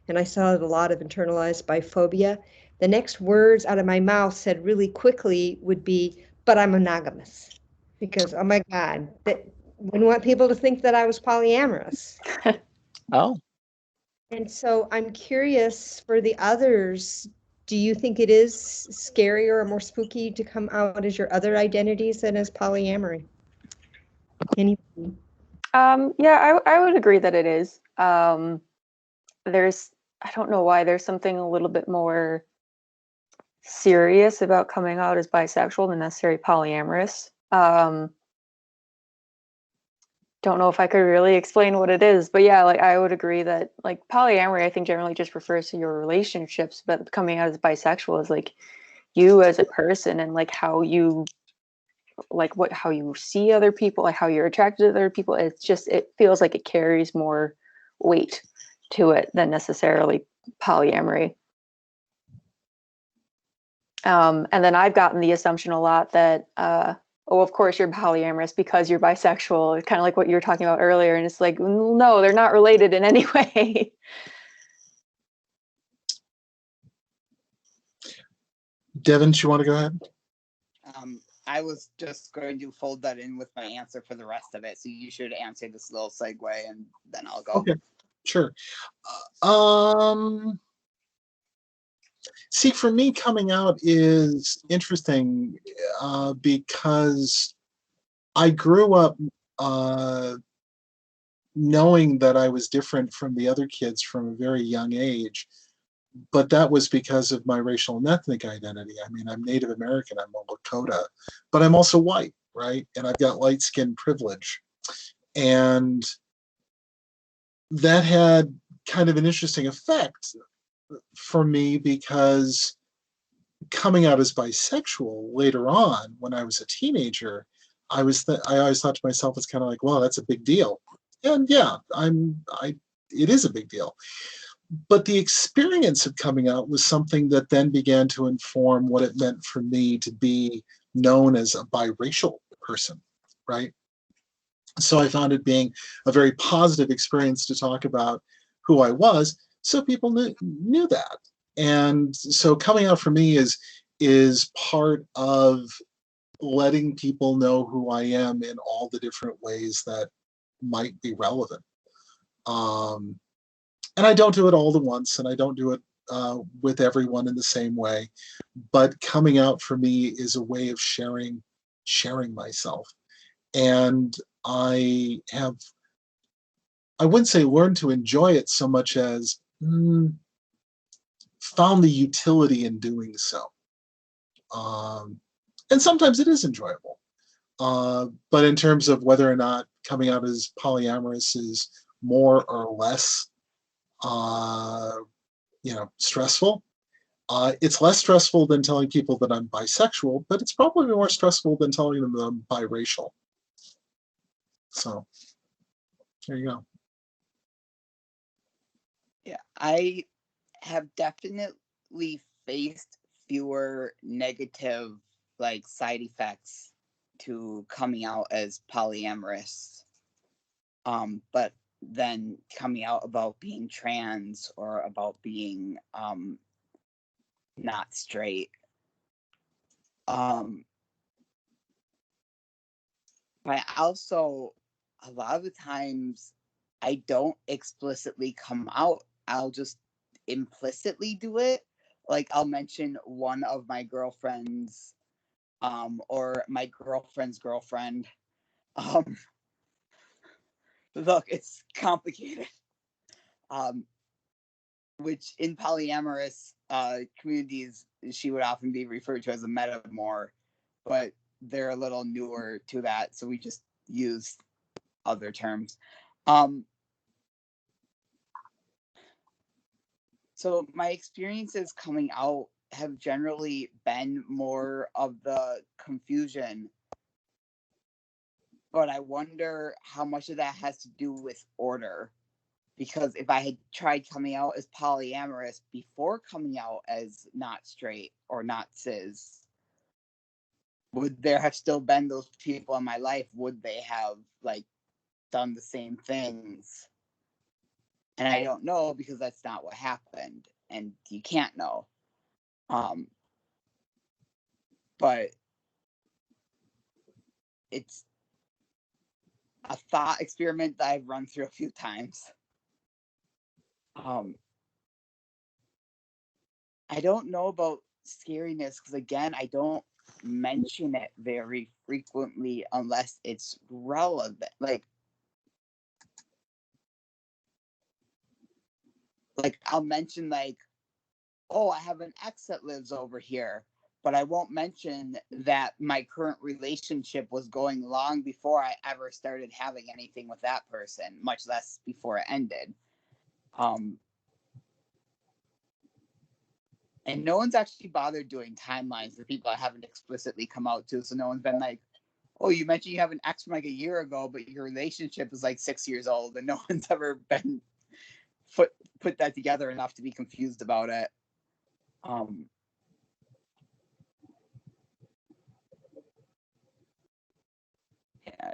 and I saw a lot of internalized biphobia, the next words out of my mouth said really quickly would be, but I'm monogamous. Because, oh my God, that wouldn't want people to think that I was polyamorous. Oh, And so I'm curious for the others, do you think it is scarier or more spooky to come out as your other identities than as polyamory? Anybody? Yeah, I would agree that it is. There's, I don't know why, there's something a little bit more serious about coming out as bisexual than necessarily polyamorous. Don't know if I could really explain what it is, but yeah, like I would agree that like polyamory, I think generally just refers to your relationships, but coming out as bisexual is like you as a person and like how you how you see other people, like how you're attracted to other people. It's just, it feels like it carries more weight to it than necessarily polyamory. And then I've gotten the assumption a lot that, oh, of course you're polyamorous because you're bisexual. It's kind of like what you were talking about earlier. And it's like, no, they're not related in any way. Devin, do you want to go ahead? I was just going to fold that in with my answer for the rest of it. So you should answer this little segue and then I'll go. Okay, sure. See, for me, coming out is interesting because I grew up knowing that I was different from the other kids from a very young age, but that was because of my racial and ethnic identity. I mean, I'm Native American, I'm a Lakota, but I'm also white, right? And I've got light skin privilege. And that had kind of an interesting effect for me because coming out as bisexual later on when I was a teenager, I always thought to myself, it's kind of like, well, that's a big deal. And yeah, it is a big deal. But the experience of coming out was something that then began to inform what it meant for me to be known as a biracial person, right? So I found it being a very positive experience to talk about who I was, so people knew that. And so coming out for me is part of letting people know who I am in all the different ways that might be relevant. And I don't do it all at once, and I don't do it with everyone in the same way. But coming out for me is a way of sharing myself. And I wouldn't say learned to enjoy it so much as found the utility in doing so. And sometimes it is enjoyable. But in terms of whether or not coming out as polyamorous is more or less stressful. It's less stressful than telling people that I'm bisexual, but it's probably more stressful than telling them that I'm biracial. So there you go. Yeah, I have definitely faced fewer negative side effects to coming out as polyamorous. But then coming out about being trans or about being not straight. But also a lot of the times I don't explicitly come out. I'll just implicitly do it. Like I'll mention one of my girlfriends or my girlfriend's girlfriend. Look, it's complicated. Which in polyamorous communities, she would often be referred to as a metamor, but they're a little newer to that, so we just use other terms. So my experiences coming out have generally been more of the confusion, but I wonder how much of that has to do with order. Because if I had tried coming out as polyamorous before coming out as not straight or not cis, would there have still been those people in my life? Would they have like done the same things? And I don't know, because that's not what happened, and you can't know. But it's a thought experiment that I've run through a few times. I don't know about scariness, because again, I don't mention it very frequently unless it's relevant. Like I'll mention like, oh, I have an ex that lives over here, but I won't mention that my current relationship was going long before I ever started having anything with that person, much less before it ended. And no one's actually bothered doing timelines for people I haven't explicitly come out to. So no one's been like, oh, you mentioned you have an ex from like a year ago, but your relationship is like 6 years old. And no one's ever been put that together enough to be confused about it. Yeah.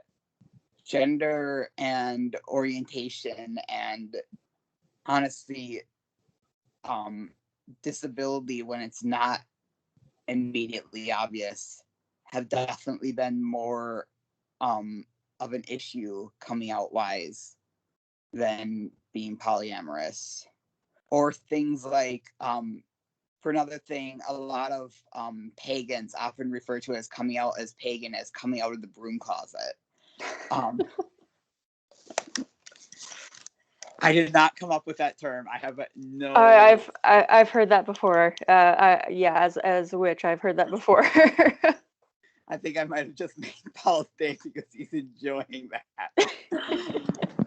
Gender and orientation and honestly, disability, when it's not immediately obvious, have definitely been more of an issue coming out wise than being polyamorous. Or things like, for another thing, a lot of pagans often refer to as coming out as pagan as coming out of the broom closet. I did not come up with that term. I have no. I've heard that before. Yeah, as witch, I've heard that before. I think I might have just made Paul stay because he's enjoying that.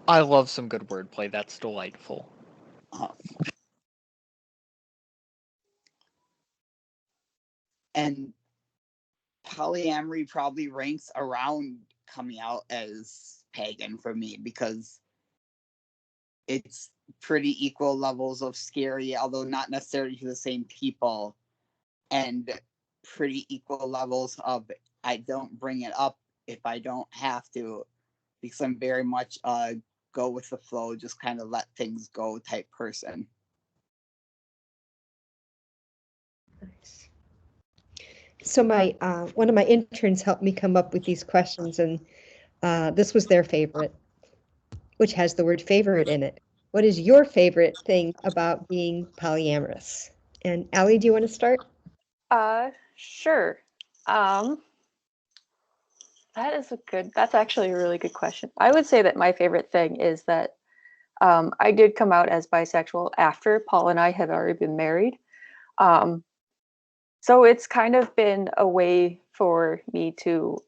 I love some good wordplay. That's delightful. And polyamory probably ranks around coming out as pagan for me, because it's pretty equal levels of scary, although not necessarily to the same people, and pretty equal levels of I don't bring it up if I don't have to, because I'm very much a go with the flow, just kind of let things go type person. Nice. So my one of my interns helped me come up with these questions, and this was their favorite, which has the word favorite in it. What is your favorite thing about being polyamorous? And Alli, do you want to start? Sure. That's actually a really good question. I would say that my favorite thing is that I did come out as bisexual after Paul and I had already been married. So it's kind of been a way for me to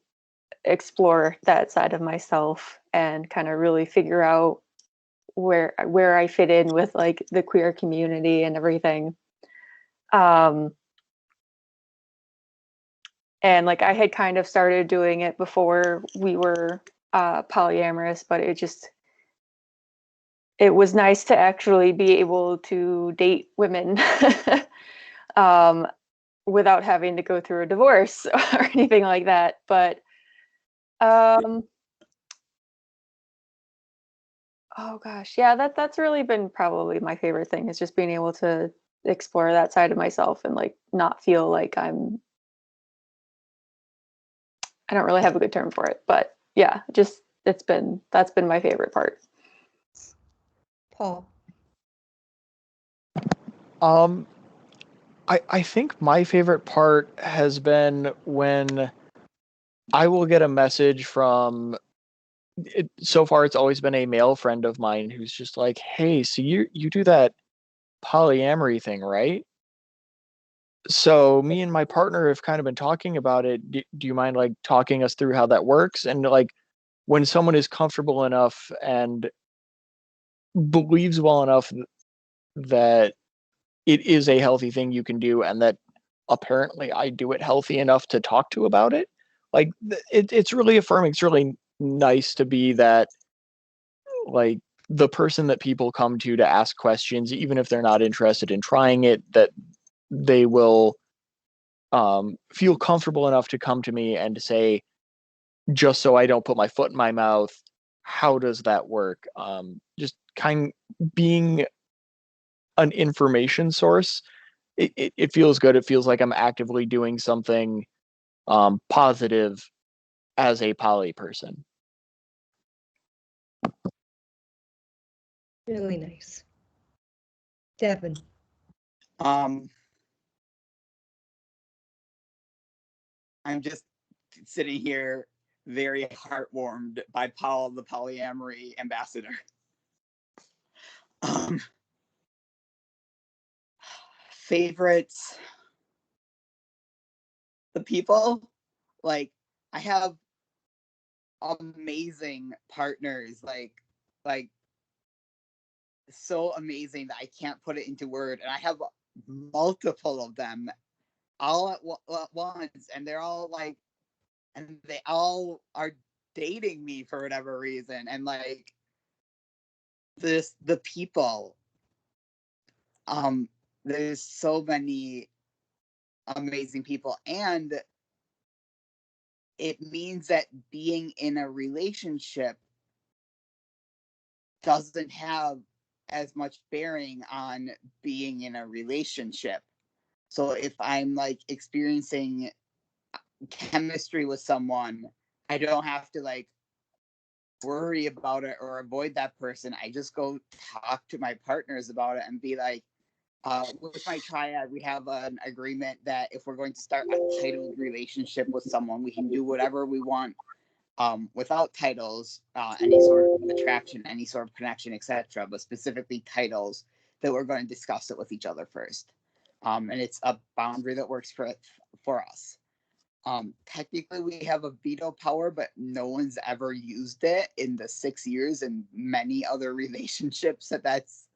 explore that side of myself and kind of really figure out where I fit in with like the queer community and everything. And like I had kind of started doing it before we were polyamorous, but it was nice to actually be able to date women without having to go through a divorce or anything like that. But oh gosh, yeah, that's really been probably my favorite thing, is just being able to explore that side of myself and like not feel like I don't really have a good term for it, but yeah, just that's been my favorite part. Paul. I think my favorite part has been when I will get a message from, so far it's always been a male friend of mine who's just like, hey, so you do that polyamory thing, right? So me and my partner have kind of been talking about it. Do you mind like talking us through how that works? And like when someone is comfortable enough and believes well enough that it is a healthy thing you can do, and that apparently I do it healthy enough to talk to about it, like it's really affirming. It's really nice to be that, like, the person that people come to ask questions, even if they're not interested in trying it, that they will feel comfortable enough to come to me and to say, just so I don't put my foot in my mouth, how does that work? Just being an information source, it feels good. It feels like I'm actively doing something positive as a poly person. Really nice. Devin. I'm just sitting here very heartwarmed by Paul, the polyamory ambassador. Favorites, the people, like, I have amazing partners, like so amazing that I can't put it into word, and I have multiple of them all at once, and they're all like, and they all are dating me for whatever reason, and like the people, there's so many amazing people, and it means that being in a relationship doesn't have as much bearing on being in a relationship. So if I'm like experiencing chemistry with someone, I don't have to like worry about it or avoid that person. I just go talk to my partners about it and be like, with my triad, we have an agreement that if we're going to start a titled relationship with someone, we can do whatever we want without titles, any sort of attraction, any sort of connection, etc., but specifically titles, that we're going to discuss it with each other first. And it's a boundary that works for us. Technically, we have a veto power, but no one's ever used it in the 6 years and many other relationships that's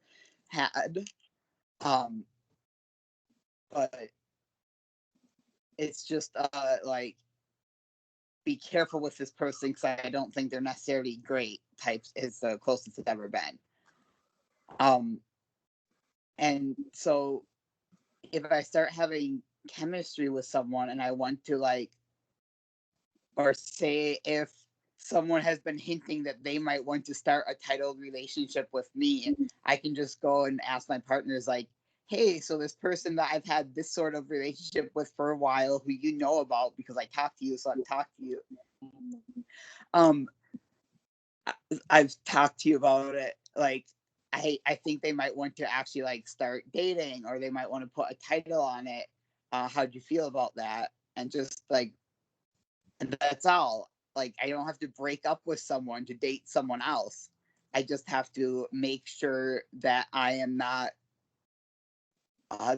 had. But it's just like, be careful with this person because I don't think they're necessarily great types is the closest it's ever been. And so if I start having chemistry with someone and I want to like, or say if someone has been hinting that they might want to start a titled relationship with me, I can just go and ask my partners like, hey, so this person that I've had this sort of relationship with for a while, who you know about because I talked to you, so I've talked to you. I've talked to you about it. Like, I think they might want to actually like start dating, or they might want to put a title on it. How'd you feel about that? And just like, and that's all. Like, I don't have to break up with someone to date someone else. I just have to make sure that I am not.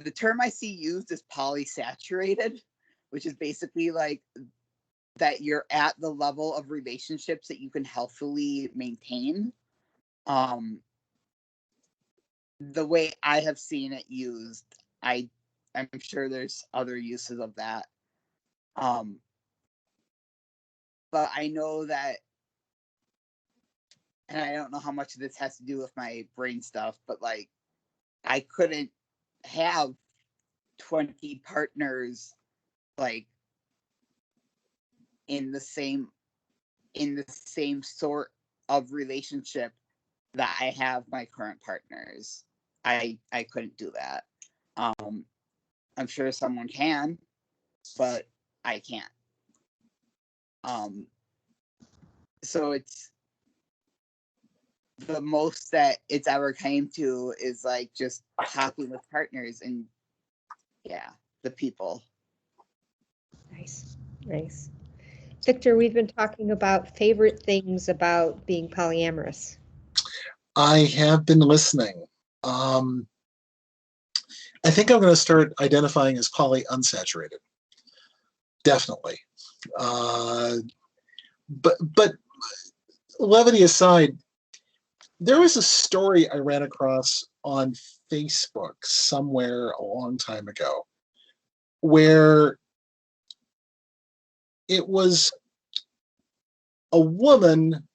The term I see used is polysaturated, which is basically like that you're at the level of relationships that you can healthily maintain. The way I have seen it used, I'm sure there's other uses of that. But I know that, and I don't know how much of this has to do with my brain stuff, but like, I couldn't have 20 partners like in the same sort of relationship that I have my current partners. I couldn't do that. I'm sure someone can, but I can't. So it's the most that it's ever came to is like just talking with partners and the people. Nice. Victor, we've been talking about favorite things about being polyamorous. I have been listening. I think I'm going to start identifying as poly unsaturated. Definitely. But levity aside, there was a story I ran across on Facebook somewhere a long time ago where it was a woman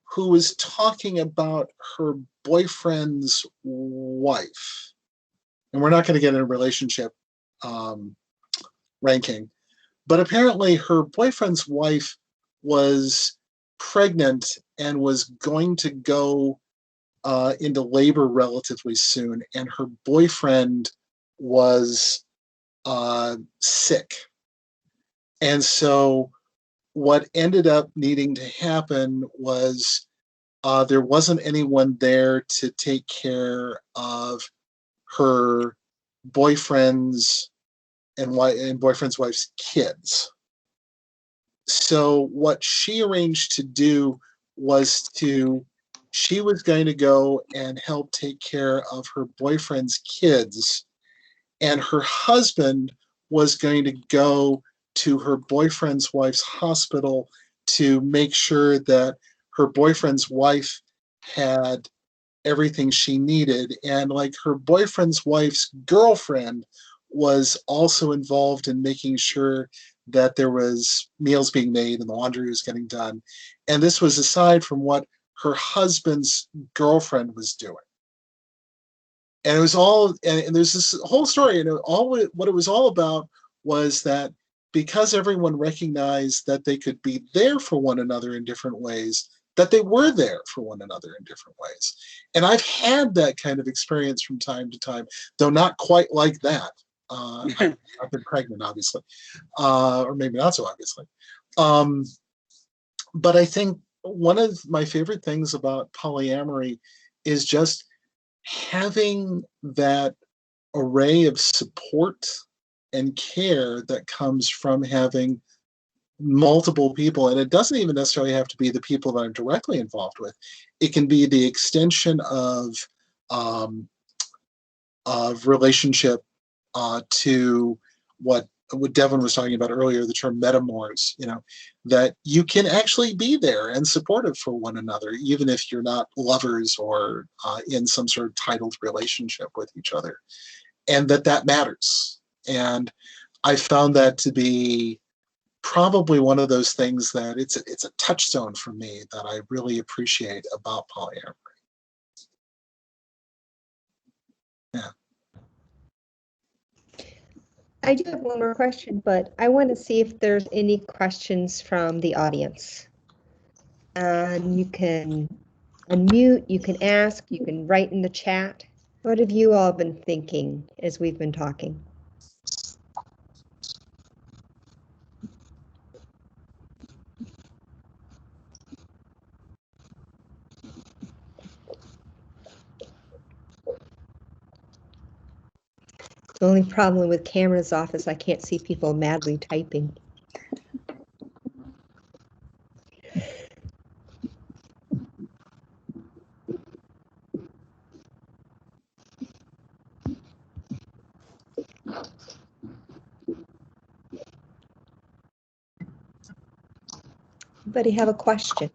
who was talking about her boyfriend's wife. And we're not going to get in a relationship ranking, but apparently her boyfriend's wife was pregnant and was going to go into labor relatively soon, and her boyfriend was sick. And so what ended up needing to happen was there wasn't anyone there to take care of her boyfriend's and boyfriend's wife's kids. So what she arranged to do was she was going to go and help take care of her boyfriend's kids, and her husband was going to go to her boyfriend's wife's hospital to make sure that her boyfriend's wife had everything she needed. And like her boyfriend's wife's girlfriend was also involved in making sure that there was meals being made and the laundry was getting done. And this was aside from what her husband's girlfriend was doing. And it was all, and there's this whole story, and what it was all about was that because everyone recognized that they could be there for one another in different ways, that they were there for one another in different ways. And I've had that kind of experience from time to time, though not quite like that. I've been pregnant, obviously, or maybe not so obviously. But I think one of my favorite things about polyamory is just having that array of support and care that comes from having multiple people. And it doesn't even necessarily have to be the people that I'm directly involved with. It can be the extension of relationship to what Devin was talking about earlier, the term metamors, that you can actually be there and supportive for one another, even if you're not lovers or in some sort of titled relationship with each other, and that matters. And I found that to be probably one of those things that it's a touchstone for me that I really appreciate about polyamory. Yeah. I do have one more question, but I want to see if there's any questions from the audience. And you can unmute, you can ask, you can write in the chat. What have you all been thinking as we've been talking? The only problem with cameras off is I can't see people madly typing. Anybody have a question?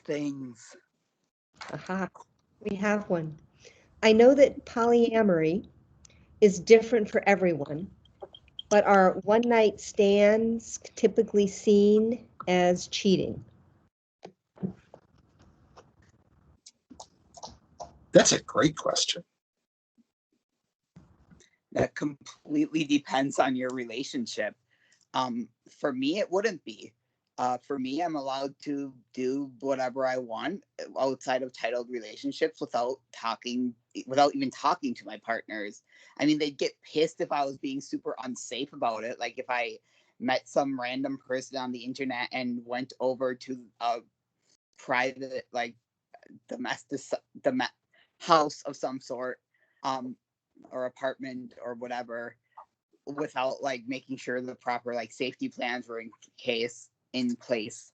Things. Aha, we have one. I know that polyamory is different for everyone, but are one-night stands typically seen as cheating? That's a great question. That completely depends on your relationship. For me, it wouldn't be. For me, I'm allowed to do whatever I want outside of titled relationships without even talking to my partners. I mean, they'd get pissed if I was being super unsafe about it. Like if I met some random person on the internet and went over to a private, like house of some sort, or apartment or whatever, without like making sure the proper like safety plans were in place.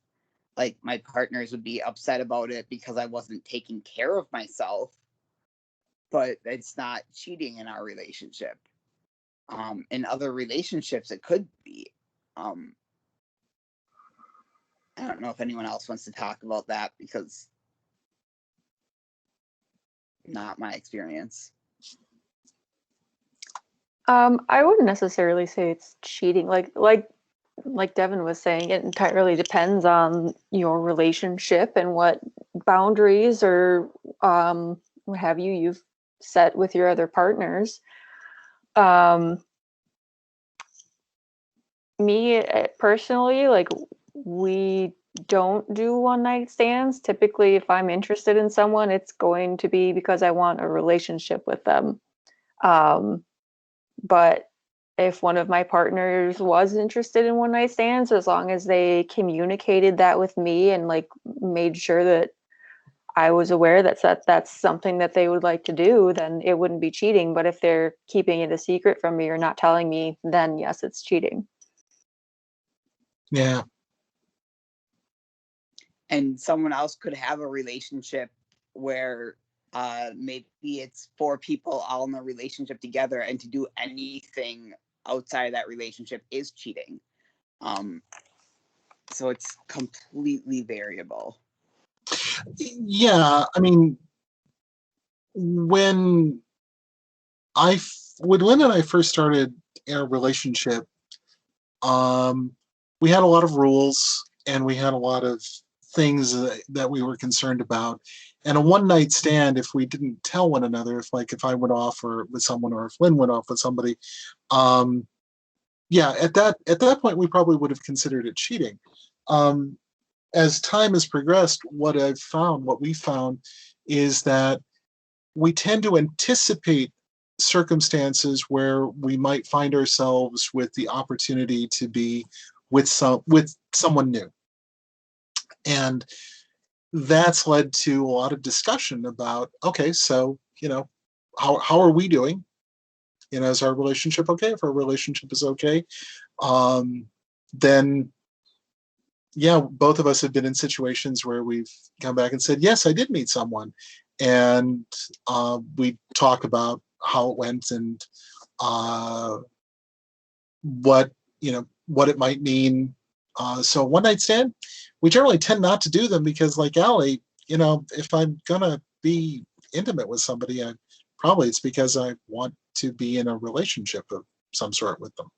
Like my partners would be upset about it because I wasn't taking care of myself, but it's not cheating in our relationship. In other relationships, it could be. I don't know if anyone else wants to talk about that because not my experience. I wouldn't necessarily say it's cheating. Like Devin was saying, it entirely depends on your relationship and what boundaries or what have you've set with your other partners. Me personally, like, we don't do one night stands. Typically, if I'm interested in someone, it's going to be because I want a relationship with them. But if one of my partners was interested in one night stands, as long as they communicated that with me and like made sure that I was aware that that's something that they would like to do, then it wouldn't be cheating. But if they're keeping it a secret from me or not telling me, then yes, it's cheating. Yeah. And someone else could have a relationship where maybe it's 4 people all in a relationship together, and to do anything outside of that relationship is cheating. So it's completely variable. Yeah, I mean, when Lynn and I first started our relationship, we had a lot of rules and we had a lot of things that we were concerned about. And a one night stand, if we didn't tell one another, if I went off or with someone, or if Lynn went off with somebody, yeah, at that point we probably would have considered it cheating. As time has progressed, what we found is that we tend to anticipate circumstances where we might find ourselves with the opportunity to be with someone new. And that's led to a lot of discussion about, okay, so, how are we doing? Is our relationship okay? If our relationship is okay, then yeah, both of us have been in situations where we've come back and said, yes, I did meet someone. And we talk about how it went and what it might mean. So one night stand, we generally tend not to do them because, like Alli, if I'm gonna be intimate with somebody, it's because I want to be in a relationship of some sort with them.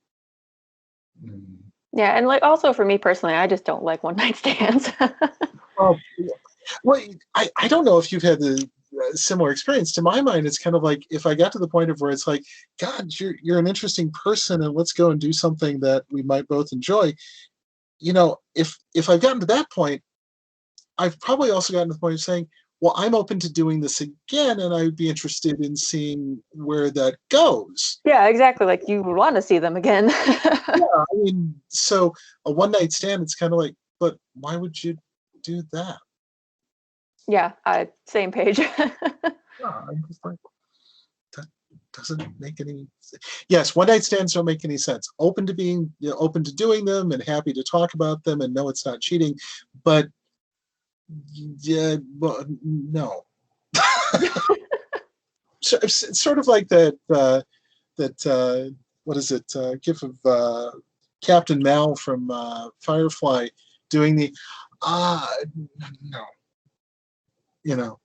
Yeah, and like also for me personally, I just don't like one night stands. Well, I don't know if you've had the similar experience. To my mind, it's kind of like if I got to the point of where it's like, God, you're an interesting person, and let's go and do something that we might both enjoy. If I've gotten to that point, I've probably also gotten to the point of saying, well, I'm open to doing this again, and I would be interested in seeing where that goes. Yeah, exactly. Like you would want to see them again. Yeah, I mean, so a one night stand, it's kind of like, but why would you do that? Yeah, same page. I'm just like, that doesn't make any sense. Yes, one night stands don't make any sense. Open to doing them and happy to talk about them and know it's not cheating, but yeah, well, no. So it's sort of like that what is it? GIF of Captain Mal from Firefly doing the no.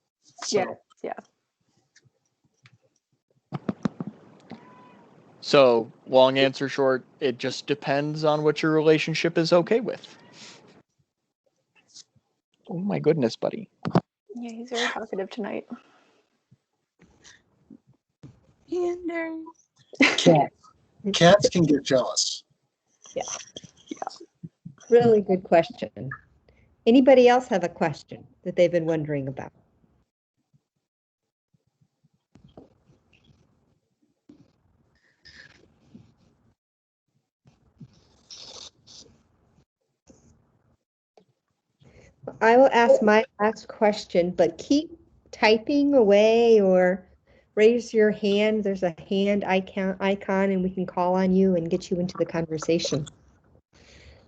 So. Yeah. So, long answer short, it just depends on what your relationship is okay with. Oh my goodness, buddy. Yeah, he's very talkative tonight. Cats can get jealous. Yeah. Really good question. Anybody else have a question that they've been wondering about? I will ask my last question, but keep typing away or raise your hand. There's a hand icon and we can call on you and get you into the conversation.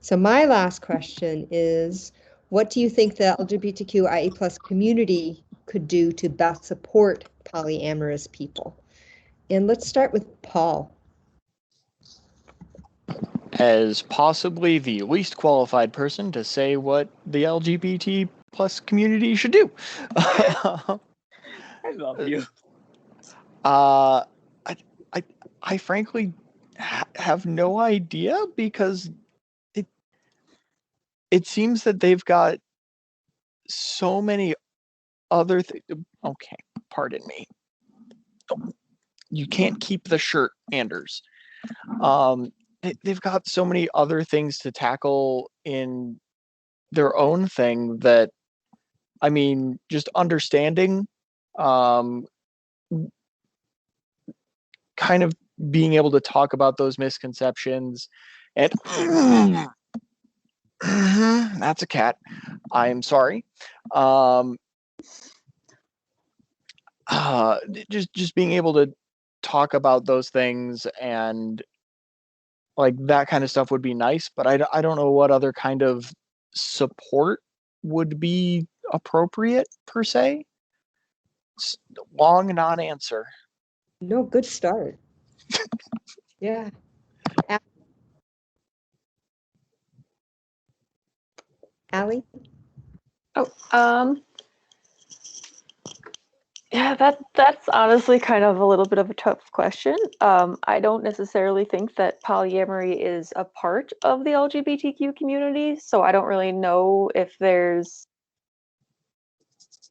So my last question is, what do you think the LGBTQIA+ community could do to best support polyamorous people? And let's start with Paul. as possibly the least qualified person to say what the LGBT plus community should do. I love you. I frankly have no idea, because it seems that they've got so many other things. Okay, pardon me. You can't keep the shirt, Anders. They've got so many other things to tackle in their own thing that, I mean, just understanding, kind of being able to talk about those misconceptions, and that's a cat. I'm sorry. Just being able to talk about those things and like that kind of stuff would be nice, but I don't know what other kind of support would be appropriate per se. Long non-answer. No, good start. Yeah. Alli? Oh, yeah, that's honestly kind of a little bit of a tough question. I don't necessarily think that polyamory is a part of the LGBTQ community, so I don't really know if there's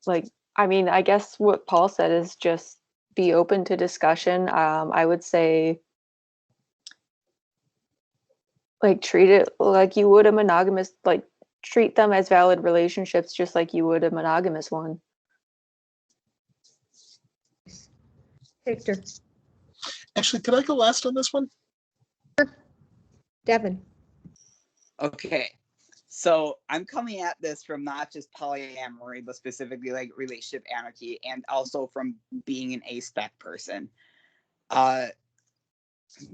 like, I mean, I guess what Paul said is just be open to discussion. I would say like treat it like you would a monogamous, like treat them as valid relationships just like you would a monogamous one. Victor? Actually, could I go last on this one? Devin? Okay. So I'm coming at this from not just polyamory, but specifically like relationship anarchy, and also from being an A-spec person. The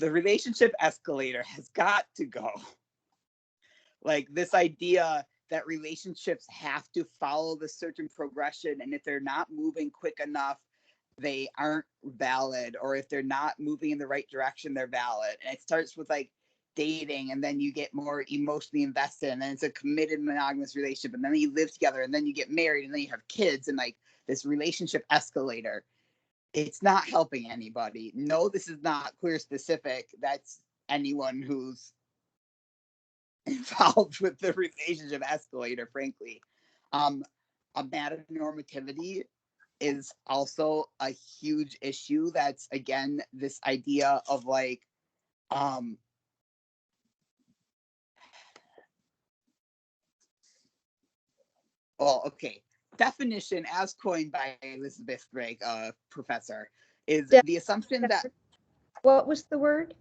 relationship escalator has got to go. Like this idea that relationships have to follow the certain progression, and if they're not moving quick enough, they aren't valid, or if they're not moving in the right direction, they're valid. And it starts with like dating, and then you get more emotionally invested, and then it's a committed monogamous relationship, and then you live together, and then you get married, and then you have kids, and like this relationship escalator. It's not helping anybody. No, this is not queer specific. That's anyone who's involved with the relationship escalator, frankly. Normativity is also a huge issue. That's again this idea of like definition as coined by Elizabeth Gregg, professor, is the assumption that What was the word?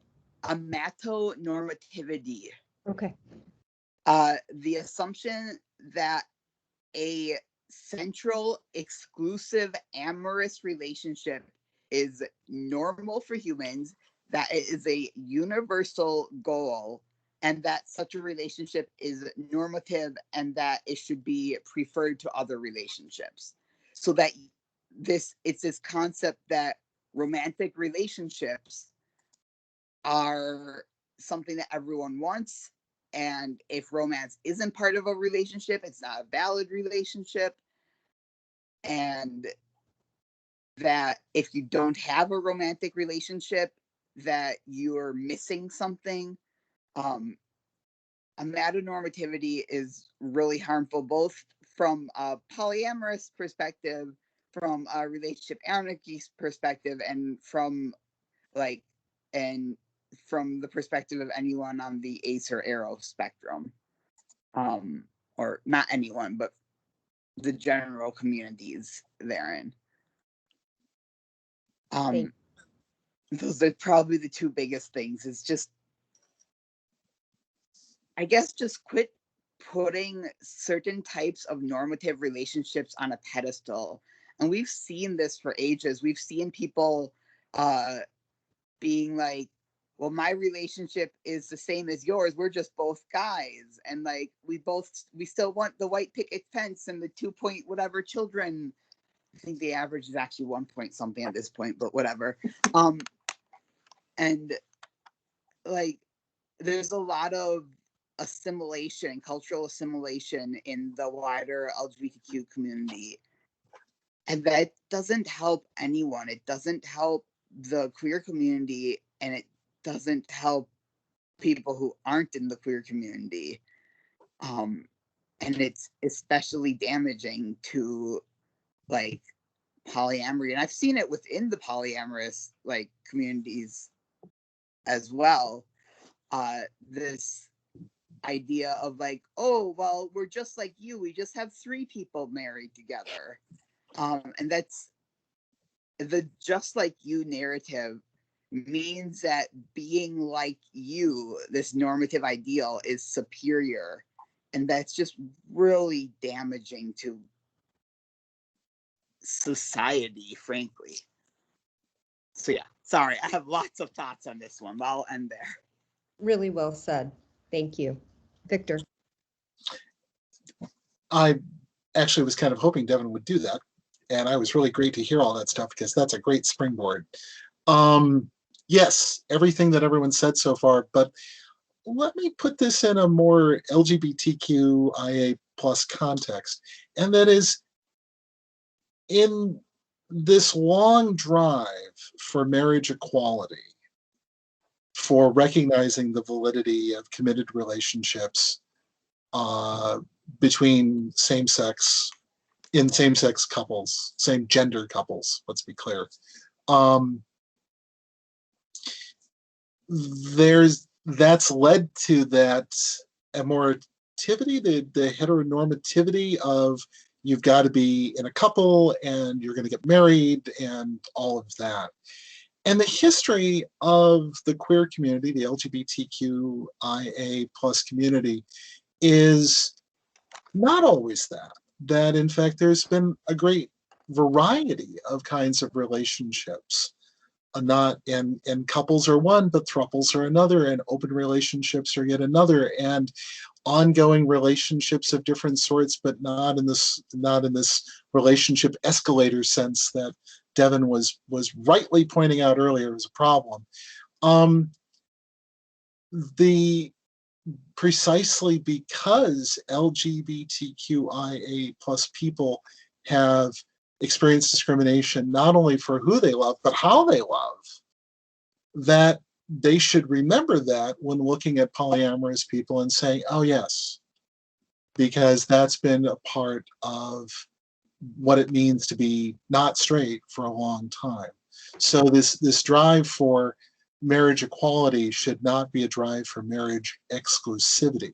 Amatonormativity. Okay. The assumption that a central, exclusive, amorous relationship is normal for humans, that it is a universal goal, and that such a relationship is normative, and that it should be preferred to other relationships. So that it's this concept that romantic relationships are something that everyone wants, and if romance isn't part of a relationship, it's not a valid relationship, and that if you don't have a romantic relationship, that you're missing something. Amatonormativity is really harmful, both from a polyamorous perspective, from a relationship anarchy perspective, and from like and from the perspective of anyone on the ace or arrow spectrum. Or not anyone, but the general communities therein. Those are probably the two biggest things. Is just, I guess, just quit putting certain types of normative relationships on a pedestal. And we've seen this for ages. We've seen people being like, well, my relationship is the same as yours. We're just both guys. And like, we still want the white picket fence and the 2 whatever children. I think the average is actually 1 something at this point, but whatever. And like, there's a lot of assimilation, cultural assimilation in the wider LGBTQ community. And that doesn't help anyone. It doesn't help the queer community, and it doesn't help people who aren't in the queer community. And it's especially damaging to like polyamory. And I've seen it within the polyamorous like communities as well. This idea of like, oh, well, we're just like you. We just have 3 people married together. And that's the just like you narrative means that being like you, this normative ideal, is superior. And that's just really damaging to society, frankly. So yeah, sorry, I have lots of thoughts on this one, but I'll end there. Really well said. Thank you. Victor. I actually was kind of hoping Devin would do that. And I was really great to hear all that stuff because that's a great springboard. Yes, everything that everyone said so far, but let me put this in a more LGBTQIA plus context. And that is, in this long drive for marriage equality, for recognizing the validity of committed relationships between same-sex couples, same gender couples, let's be clear. That's led to that amortivity, the heteronormativity of you've got to be in a couple and you're going to get married and all of that. And the history of the queer community, the LGBTQIA plus community, is not always that. That in fact, there's been a great variety of kinds of relationships. Not and couples are one, but throuples are another, and open relationships are yet another, and ongoing relationships of different sorts, but not in this relationship escalator sense that Devin was rightly pointing out earlier as a problem. Precisely because LGBTQIA plus people have experienced discrimination not only for who they love, but how they love, that they should remember that when looking at polyamorous people and saying, oh yes, because that's been a part of what it means to be not straight for a long time. So this drive for marriage equality should not be a drive for marriage exclusivity.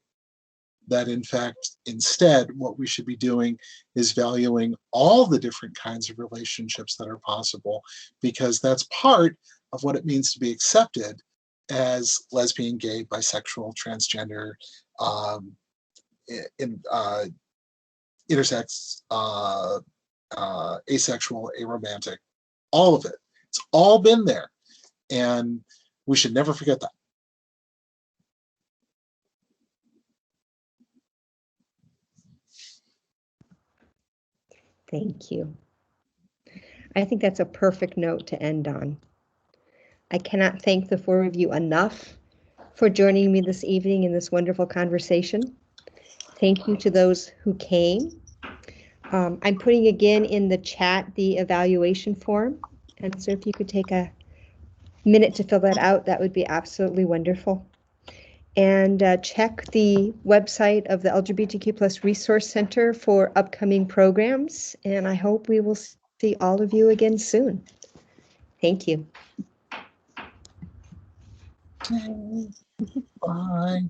That in fact, instead, what we should be doing is valuing all the different kinds of relationships that are possible, because that's part of what it means to be accepted as lesbian, gay, bisexual, transgender, intersex, asexual, aromantic, all of it. It's all been there, and we should never forget that. Thank you. I think that's a perfect note to end on. I cannot thank the 4 of you enough for joining me this evening in this wonderful conversation. Thank you to those who came. I'm putting again in the chat the evaluation form, and so if you could take a minute to fill that out, that would be absolutely wonderful. And check the website of the LGBTQ Plus Resource Center for upcoming programs, and I hope we will see all of you again soon. Thank you. Bye.